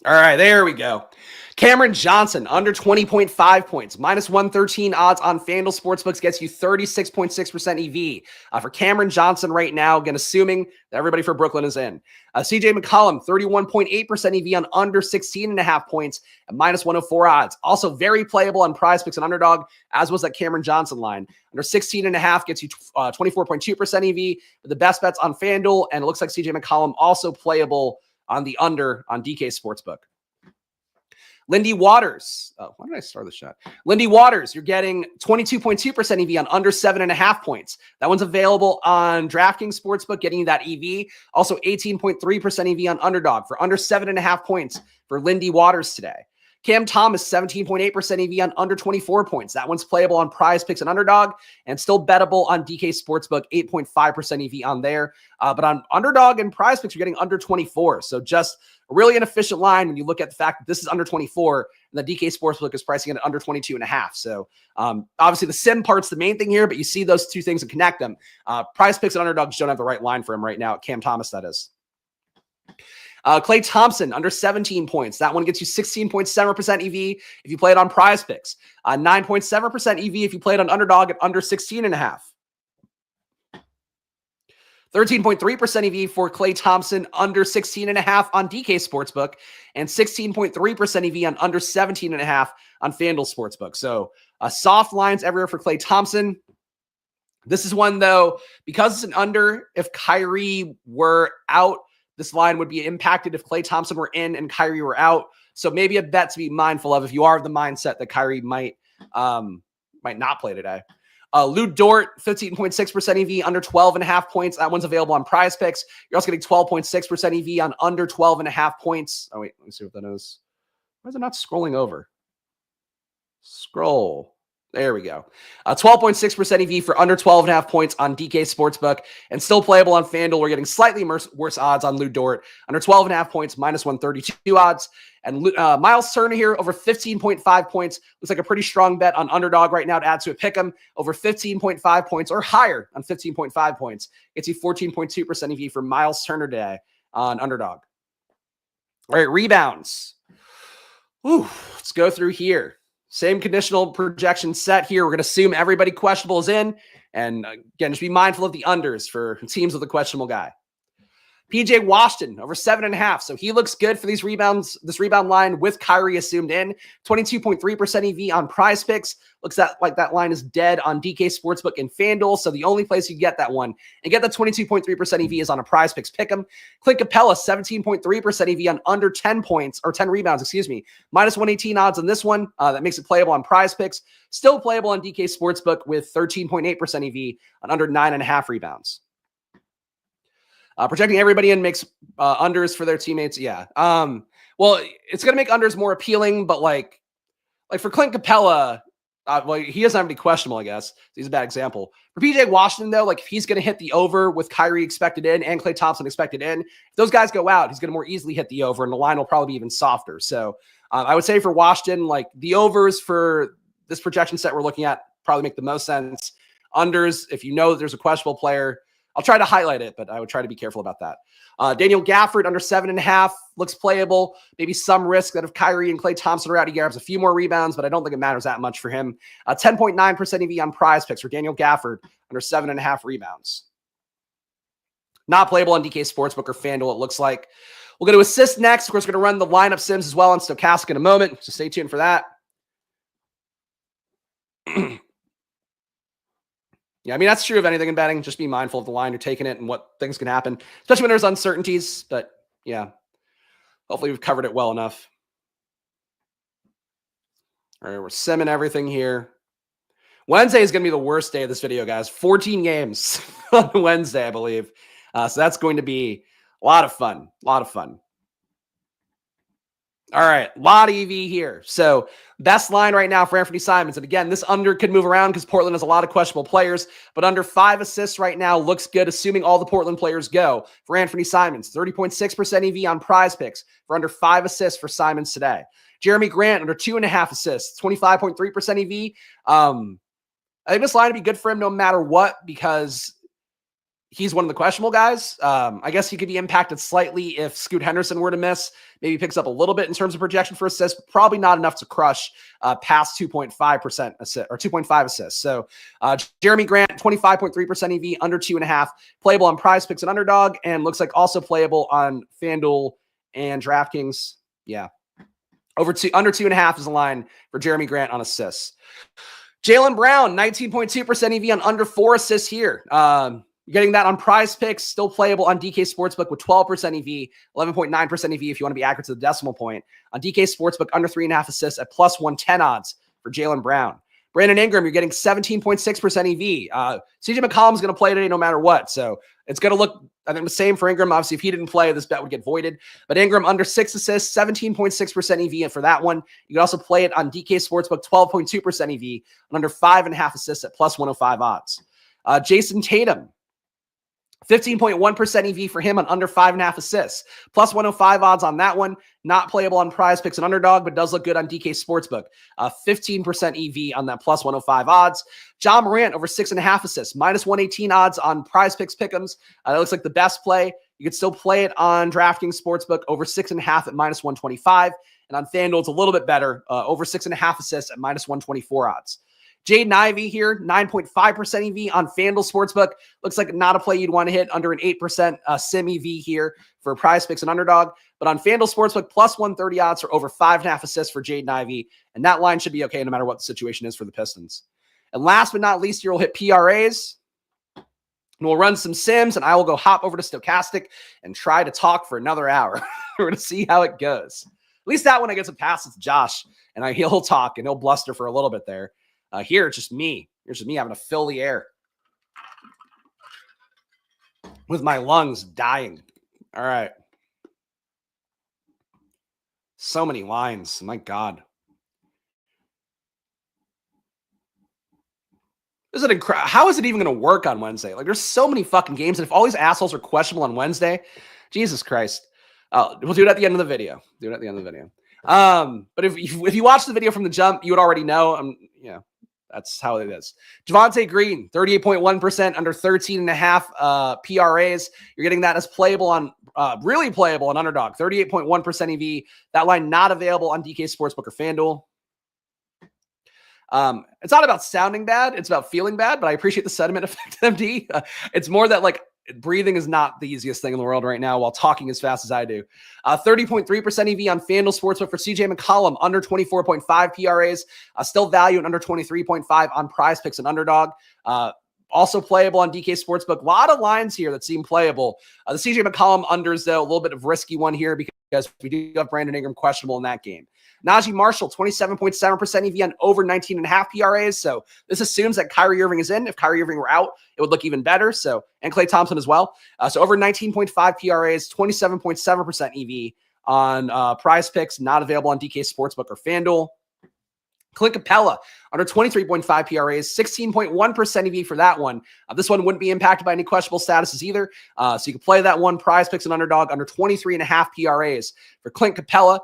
All right, there we go. Cameron Johnson, under 20.5 points, minus 113 odds on FanDuel Sportsbooks gets you 36.6% EV. For Cameron Johnson right now, again, assuming that everybody for Brooklyn is in. CJ McCollum, 31.8% EV on under 16.5 points at minus 104 odds. Also very playable on PrizePicks and Underdog, as was that Cameron Johnson line. Under 16.5 gets you 24.2% EV. With the best bets on FanDuel, and it looks like CJ McCollum also playable on the under on DK Sportsbook. Lindy Waters. Oh, why did I start the shot? Lindy Waters, you're getting 22.2% EV on under 7.5 points. That one's available on DraftKings Sportsbook, getting you that EV. Also 18.3% EV on Underdog for under 7.5 points for Lindy Waters today. Cam Thomas, 17.8% EV on under 24 points. That one's playable on PrizePicks and Underdog and still bettable on DK Sportsbook, 8.5% EV on there. But on Underdog and PrizePicks, you're getting under 24. So just a really inefficient line when you look at the fact that this is under 24 and the DK Sportsbook is pricing it at under 22.5. So obviously the sim part's the main thing here, but you see those two things and connect them. PrizePicks and Underdog just don't have the right line for him right now. Cam Thomas, that is. Klay Thompson, under 17 points. That one gets you 16.7% EV if you play it on PrizePicks. 9.7% EV if you play it on Underdog at under 16.5. 13.3% EV for Klay Thompson under 16.5 on DK Sportsbook, and 16.3% EV on under 17.5 on FanDuel Sportsbook. So soft lines everywhere for Klay Thompson. This is one, though, because it's an under, if Kyrie were out, this line would be impacted if Klay Thompson were in and Kyrie were out. So maybe a bet to be mindful of if you are of the mindset that Kyrie might not play today. Lou Dort, 15.6% EV, under 12.5 points. That one's available on PrizePicks. You're also getting 12.6% EV on under 12.5 points. Oh, wait, let me see what that is. Why is it not scrolling over? Scroll. There we go. 12.6% EV for under 12.5 points on DK Sportsbook, and still playable on FanDuel. We're getting slightly worse odds on Lou Dort, under 12.5 points, minus 132 odds. And Miles Turner here, over 15.5 points. Looks like a pretty strong bet on Underdog right now to add to a pick'em. Over 15.5 points or higher on 15.5 points. Gets you 14.2% EV for Miles Turner today on Underdog. All right, rebounds. Ooh, let's go through here. Same conditional projection set here. We're going to assume everybody questionable is in. And again, just be mindful of the unders for teams with a questionable guy. PJ Washington, over 7.5. So he looks good for these rebounds, this rebound line with Kyrie assumed in. 22.3% EV on PrizePicks. Looks like that line is dead on DK Sportsbook and FanDuel. So the only place you get that one and get the 22.3% EV is on a PrizePicks Pick'em. Clint Capella, 17.3% EV on under 10 points, or 10 rebounds, excuse me. Minus 118 odds on this one. That makes it playable on PrizePicks. Still playable on DK Sportsbook with 13.8% EV on under 9.5 rebounds. Projecting everybody in makes unders for their teammates. Yeah. Well, it's going to make unders more appealing, but like for Clint Capella, well, he doesn't have any questionable, I guess. He's a bad example. For PJ Washington, though, like if he's going to hit the over with Kyrie expected in and Klay Thompson expected in, if those guys go out, he's going to more easily hit the over, and the line will probably be even softer. So I would say for Washington, like the overs for this projection set we're looking at probably make the most sense. Unders, if you know that there's a questionable player, I'll try to highlight it, but I would try to be careful about that. Daniel Gafford, under 7.5, looks playable. Maybe some risk that if Kyrie and Klay Thompson are out, he grabs a few more rebounds, but I don't think it matters that much for him. 10.9% EV on PrizePicks for Daniel Gafford, under 7.5 rebounds. Not playable on DK Sportsbook or FanDuel, it looks like. We'll go to assists next. Of course, we're going to run the lineup sims as well on Stokastic in a moment, so stay tuned for that. Yeah, I mean, that's true of anything in betting. Just be mindful of the line you're taking it and what things can happen, especially when there's uncertainties. But yeah, hopefully we've covered it well enough. All right, we're simming everything here. Wednesday is going to be the worst day of this video, guys. 14 games on Wednesday, I believe. So that's going to be a lot of fun. A lot of fun. All right, a lot of EV here. So best line right now for Anthony Simons. And again, this under could move around because Portland has a lot of questionable players, but under 5 assists right now looks good, assuming all the Portland players go. For Anthony Simons, 30.6% EV on PrizePicks for under 5 assists for Simons today. Jeremy Grant, under 2.5 assists, 25.3% EV. I think this line would be good for him no matter what because he's one of the questionable guys. I guess he could be impacted slightly if Scoot Henderson were to miss. Maybe picks up a little bit in terms of projection for assists. Probably not enough to crush past 2.5% assist or 2.5 assists. So Jeremy Grant, 25.3% EV, under 2.5, playable on PrizePicks and Underdog, and looks like also playable on FanDuel and DraftKings. Yeah, under 2.5 is the line for Jeremy Grant on assists. Jaylen Brown, 19.2% EV on under 4 assists here. You're getting that on PrizePicks, still playable on DK Sportsbook with 12% EV, 11.9% EV if you want to be accurate to the decimal point. On DK Sportsbook, under 3.5 assists at plus 110 odds for Jaylen Brown. Brandon Ingram, you're getting 17.6% EV. CJ McCollum's going to play today no matter what. So it's going to look, I think, the same for Ingram. Obviously, if he didn't play, this bet would get voided. But Ingram, under 6 assists, 17.6% EV for that one. You can also play it on DK Sportsbook, 12.2% EV, and under 5.5 assists at plus 105 odds. Jason Tatum, 15.1% EV for him on under 5.5 assists. Plus 105 odds on that one. Not playable on PrizePicks and Underdog, but does look good on DK Sportsbook. 15% EV on that plus 105 odds. John Morant over 6.5 assists. Minus 118 odds on PrizePicks Pick'ems. That looks like the best play. You could still play it on DraftKings Sportsbook over 6.5 at minus 125. And on FanDuel, it's a little bit better. Over 6.5 assists at minus 124 odds. Jaden Ivey here, 9.5% EV on FanDuel Sportsbook. Looks like not a play you'd want to hit under an 8% sim EV here for PrizePicks and Underdog. But on FanDuel Sportsbook, plus 130 odds for over 5.5 assists for Jaden Ivey. And that line should be okay no matter what the situation is for the Pistons. And last but not least, here we'll hit PRAs. And we'll run some sims, and I will go hop over to Stokastic and try to talk for another hour. We're going to see how it goes. At least that one I get to pass it to Josh, and he'll talk, and he'll bluster for a little bit there. Here, it's just me. Here's just me having to fill the air with my lungs dying. All right. So many lines. My God. Is it how is it even going to work on Wednesday? Like, there's so many fucking games, and if all these assholes are questionable on Wednesday, Jesus Christ. We'll do it at the end of the video. But if you watch the video from the jump, you would already know. That's how it is. Javonte Green, 38.1% under 13.5 PRAs. You're getting that as playable on, really playable on Underdog. 38.1% EV. That line not available on DK Sportsbook or FanDuel. It's not about sounding bad. It's about feeling bad, but I appreciate the sentiment effect, MD. It's more that, like, breathing is not the easiest thing in the world right now while talking as fast as I do. 30.3% EV on FanDuel Sportsbook for CJ McCollum, under 24.5 PRAs. Still value at under 23.5 on PrizePicks and Underdog. Also playable on DK Sportsbook. A lot of lines here that seem playable. The CJ McCollum unders, though, a little bit of risky one here because we do have Brandon Ingram questionable in that game. Najee Marshall, 27.7% EV on over 19.5 PRAs. So this assumes that Kyrie Irving is in. If Kyrie Irving were out, it would look even better. So, and Klay Thompson as well. So over 19.5 PRAs, 27.7% EV on PrizePicks, not available on DK Sportsbook or FanDuel. Clint Capella, under 23.5 PRAs, 16.1% EV for that one. This one wouldn't be impacted by any questionable statuses either. So you can play that one. PrizePicks and Underdog under 23.5 PRAs for Clint Capella.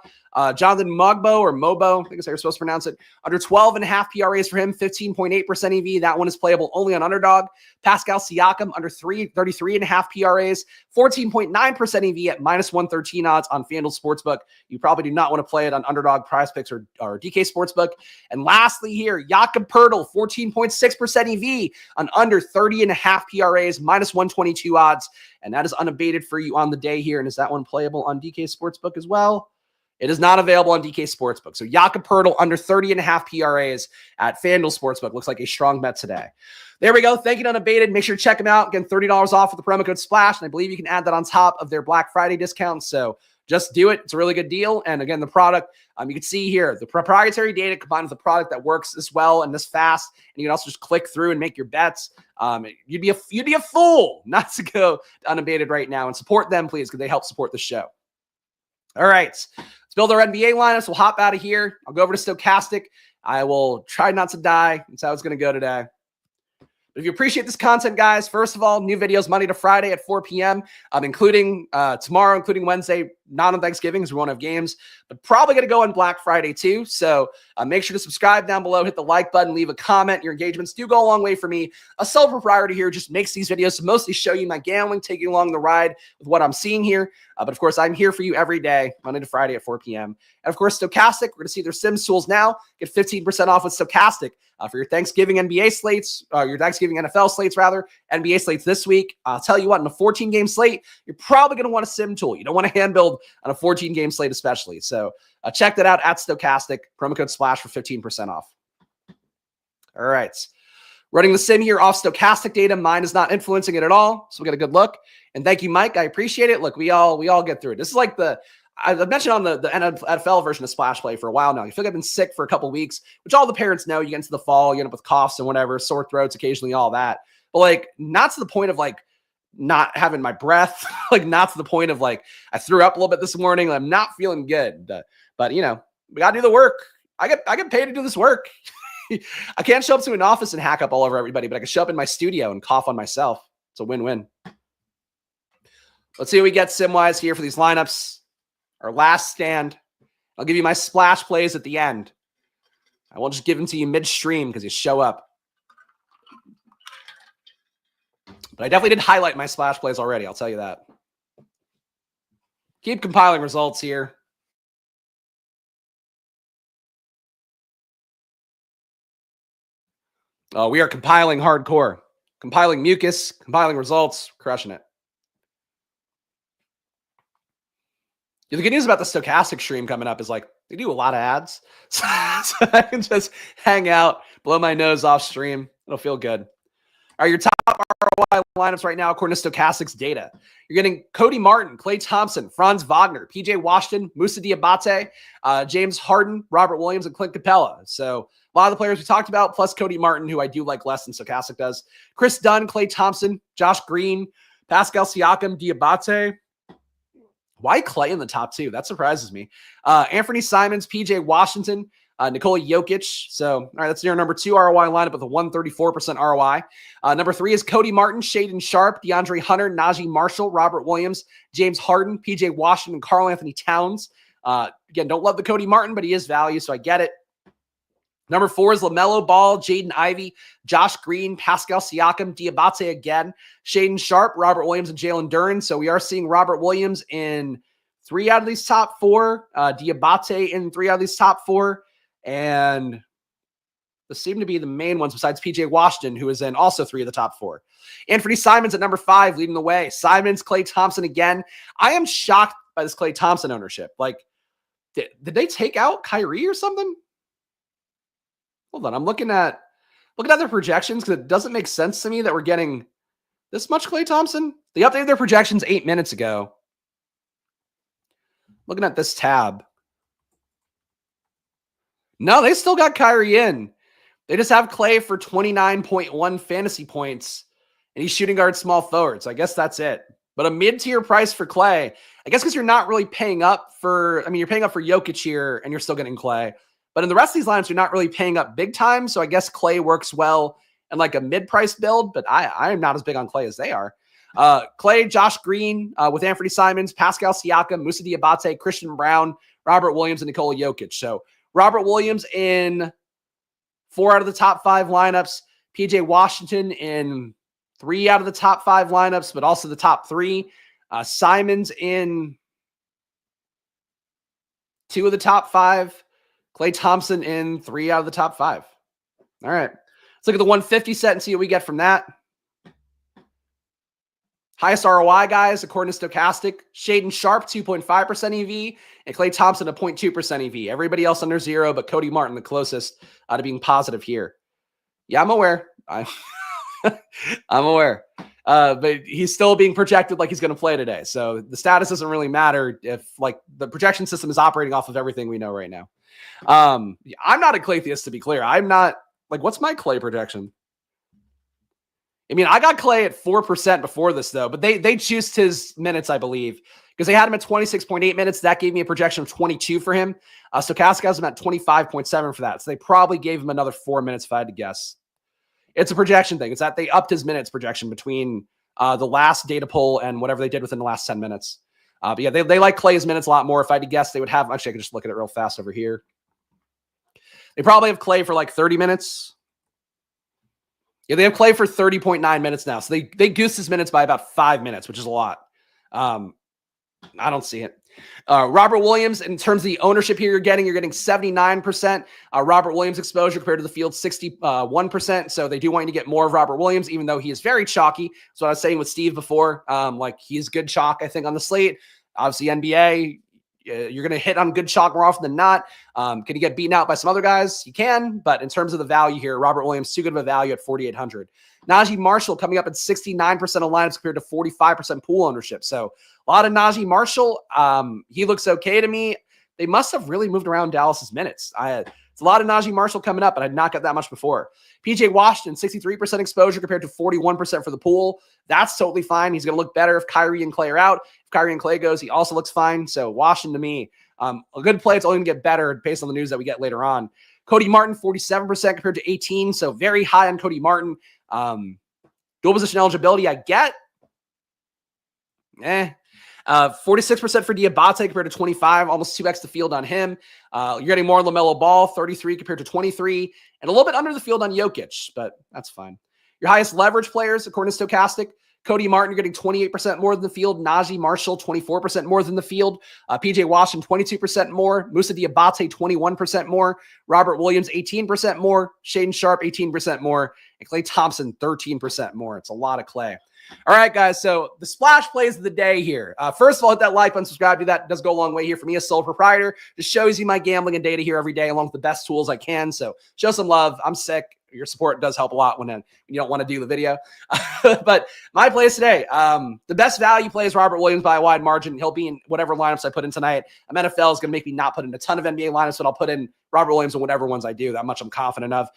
Jonathan Mogbo or Mobo, I think is how you're supposed to pronounce it, under 12.5 PRAs for him, 15.8% EV. That one is playable only on Underdog. Pascal Siakam under 33.5 PRAs, 14.9% EV at minus 113 odds on FanDuel Sportsbook. You probably do not want to play it on Underdog, PrizePicks, or DK Sportsbook. And lastly here, Jakob Poeltl, 14.6% EV on under 30.5 PRAs, minus 122 odds. And that is unabated for you on the day here. And is that one playable on DK Sportsbook as well? It is not available on DK Sportsbook. So Jakob Poeltl under 30.5 PRAs at FanDuel Sportsbook. Looks like a strong bet today. There we go. Thank you to Unabated. Make sure to check them out. Again, $30 off with the promo code SPLASH. And I believe you can add that on top of their Black Friday discount. So just do it. It's a really good deal. And again, the product, you can see here, the proprietary data combined with the product that works this well and this fast. And you can also just click through and make your bets. You'd be a fool not to go to Unabated right now and support them, please, because they help support the show. All right. Let's build our NBA lineups. We'll hop out of here. I'll go over to Stokastic. I will try not to die. That's how it's going to go today. But if you appreciate this content, guys, first of all, new videos Monday to Friday at 4 p.m., including tomorrow, including Wednesday, not on Thanksgiving because we won't have games, but probably going to go on Black Friday too. So make sure to subscribe down below, hit the like button, leave a comment. Your engagements do go a long way for me. A sole proprietor here just makes these videos to mostly show you my gambling, taking along the ride with what I'm seeing here. But of course, I'm here for you every day, Monday to Friday at 4 p.m. And of course, Stokastic, we're going to see their Sims tools now. Get 15% off with Stokastic for your Thanksgiving NBA slates, your Thanksgiving NFL slates, rather, NBA slates this week. I'll tell you what, in a 14-game slate, you're probably going to want a sim tool. You don't want to hand build on a 14-game slate especially. So check that out at Stokastic. Promo code SPLASH for 15% off. All right. Running the sim here off Stokastic data. Mine is not influencing it at all. So we got a good look. And thank you, Mike. I appreciate it. Look, we all get through it. This is like I've mentioned on the NFL version of Splash Play for a while now. I feel like I've been sick for a couple weeks, which all the parents know. You get into the fall, you end up with coughs and whatever, sore throats, occasionally all that. But like, not to the point of like not having my breath, like not to the point of like I threw up a little bit this morning. I'm not feeling good, but we got to do the work. I get paid to do this work. I can't show up to an office and hack up all over everybody, but I can show up in my studio and cough on myself. It's a win-win. Let's see what we get sim-wise here for these lineups. Our last stand. I'll give you my splash plays at the end. I won't just give them to you midstream because you show up. But I definitely did highlight my splash plays already. I'll tell you that. Keep compiling results here. We are compiling hardcore, compiling mucus, compiling results, crushing it. The good news about the Stokastic stream coming up is like they do a lot of ads. So I can just hang out, blow my nose off stream. It'll feel good. All right, your top ROI lineups right now, according to Stokastic's data. You're getting Cody Martin, Klay Thompson, Franz Wagner, PJ Washington, Moussa Diabate, James Harden, Robert Williams, and Clint Capella. So a lot of the players we talked about, plus Cody Martin, who I do like less than Stokastic does. Chris Dunn, Klay Thompson, Josh Green, Pascal Siakam, Diabate. Why Klay in the top two? That surprises me. Anthony Simons, PJ Washington, Nikola Jokic. So, all right, that's your number 2 ROI lineup with a 134% ROI. Number 3 is Cody Martin, Shaedon Sharpe, DeAndre Hunter, Najee Marshall, Robert Williams, James Harden, PJ Washington, Karl Anthony Towns. Again, don't love the Cody Martin, but he is value, so I get it. Number 4 is LaMelo Ball, Jaden Ivey, Josh Green, Pascal Siakam, Diabate again, Shaedon Sharpe, Robert Williams, and Jalen Duren. So we are seeing Robert Williams in 3 out of these top 4, Diabate in 3 out of these top 4, and those seem to be the main ones besides PJ Washington, who is in also 3 of the top 4. Anthony Simons at number 5, leading the way. Simons, Klay Thompson again. I am shocked by this Klay Thompson ownership. Like, did they take out Kyrie or something? Hold on, I'm looking at their projections because it doesn't make sense to me that we're getting this much Klay Thompson. They updated their projections 8 minutes ago. Looking at this tab. No, they still got Kyrie in. They just have Klay for 29.1 fantasy points, and he's shooting guard small forward. So I guess that's it. But a mid-tier price for Klay, I guess because you're not really paying up for, you're paying up for Jokic here, and you're still getting Klay. But in the rest of these lineups, you're not really paying up big time. So I guess Klay works well in like a mid-price build, but I am not as big on Klay as they are. Klay, Josh Green with Anthony Simons, Pascal Siakam, Moussa Diabate, Christian Brown, Robert Williams, and Nikola Jokic. So Robert Williams in 4 out of the top 5 lineups, PJ Washington in 3 out of the top 5 lineups, but also the top 3. Simons in 2 of the top 5. Klay Thompson in 3 out of the top 5. All right. Let's look at the 150 set and see what we get from that. Highest ROI, guys, according to Stokastic. Shaedon Sharpe, 2.5% EV, and Klay Thompson, a 0.2% EV. Everybody else under 0, but Cody Martin, the closest to being positive here. Yeah, I'm aware. I'm aware. But he's still being projected like he's going to play today. So the status doesn't really matter if, like, the projection system is operating off of everything we know right now. I'm not a Klay theist, to be clear. I'm not, like, what's my Klay projection? I got Klay at 4% before this, though, but they juiced his minutes, I believe, because they had him at 26.8 minutes. That gave me a projection of 22 for him. Stokastic has him at 25.7 for that. So they probably gave him another 4 minutes if I had to guess. It's a projection thing. It's that they upped his minutes projection between the last data poll and whatever they did within the last 10 minutes. But yeah, they like Klay's minutes a lot more. If I had to guess, they would have, actually, I could just look at it real fast over here. They probably have Klay for like 30 minutes. Yeah, they have Klay for 30.9 minutes now. So they goosed his minutes by about 5 minutes, which is a lot. I don't see it. Robert Williams, in terms of the ownership here you're getting 79%. Robert Williams exposure compared to the field, 61%. So they do want you to get more of Robert Williams, even though he is very chalky. So I was saying with Steve before, like he's good chalk, I think, on the slate. Obviously, NBA, you're going to hit on good chalk more often than not. Can you get beaten out by some other guys? You can, but in terms of the value here, Robert Williams, too good of a value at 4,800. Najee Marshall coming up at 69% of lineups compared to 45% pool ownership. So a lot of Najee Marshall. He looks okay to me. They must have really moved around Dallas's minutes. It's a lot of Najee Marshall coming up, but I did not get that much before. PJ Washington, 63% exposure compared to 41% for the pool. That's totally fine. He's going to look better if Kyrie and Klay are out. If Kyrie and Klay goes, he also looks fine. So Washington, to me, a good play. It's only going to get better based on the news that we get later on. Cody Martin, 47% compared to 18%. So very high on Cody Martin. Dual position eligibility, I get. 46% for Diabate compared to 25, almost 2x the field on him. You're getting more on LaMelo Ball, 33 compared to 23, and a little bit under the field on Jokic, but that's fine. Your highest leverage players, according to Stokastic, Cody Martin, you're getting 28% more than the field. Najee Marshall, 24% more than the field. PJ Washington, 22% more. Musa Diabate, 21% more. Robert Williams, 18% more. Shaden Sharp, 18% more. And Klay Thompson, 13% more. It's a lot of Klay. All right, guys. So the splash plays of the day here. First of all, hit that like button, subscribe. Do that. It does go a long way here for me as sole proprietor. Just shows you my gambling and data here every day, along with the best tools I can. So show some love. I'm sick. Your support does help a lot when you don't want to do the video. But my plays today, the best value play is Robert Williams by a wide margin. He'll be in whatever lineups I put in tonight. NFL is going to make me not put in a ton of NBA lineups, but I'll put in Robert Williams in whatever ones I do. That much I'm confident of.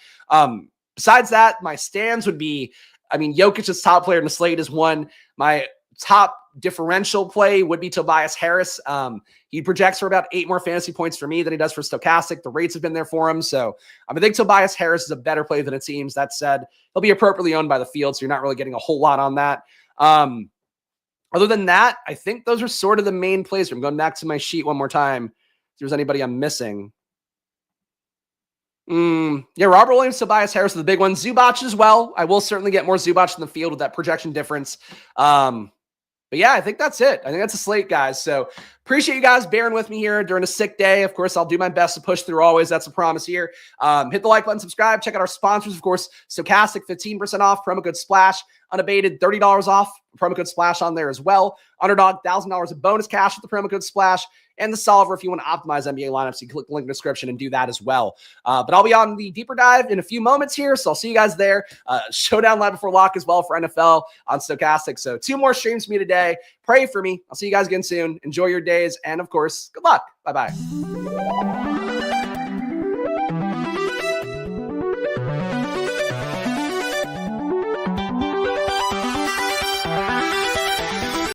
Besides that, my stands would be, Jokic's top player in the slate is one. My top differential play would be Tobias Harris. He projects for about 8 more fantasy points for me than he does for Stokastic. The rates have been there for him. So I think Tobias Harris is a better play than it seems. That said, he'll be appropriately owned by the field, so you're not really getting a whole lot on that. Other than that, I think those are sort of the main plays. I'm going back to my sheet one more time. If there's anybody I'm missing. Yeah, Robert Williams, Tobias Harris are the big ones. Zubac as well. I will certainly get more Zubac in the field with that projection difference. But yeah, I think that's it. I think that's a slate, guys. So appreciate you guys bearing with me here during a sick day. Of course, I'll do my best to push through always. That's a promise here. Hit the like button, subscribe. Check out our sponsors. Of course, Stokastic, 15% off. Promo code SPLASH. Unabated, $30 off. Promo code SPLASH on there as well. Underdog, $1,000 of bonus cash with the promo code SPLASH. And the solver if you want to optimize NBA lineups. You can click the link in the description and do that as well. But I'll be on the deeper dive in a few moments here, so I'll see you guys there. Showdown live before lock as well for NFL on Stokastic. So 2 more streams for me today. Pray for me. I'll see you guys again soon. Enjoy your days. And, of course, good luck. Bye-bye.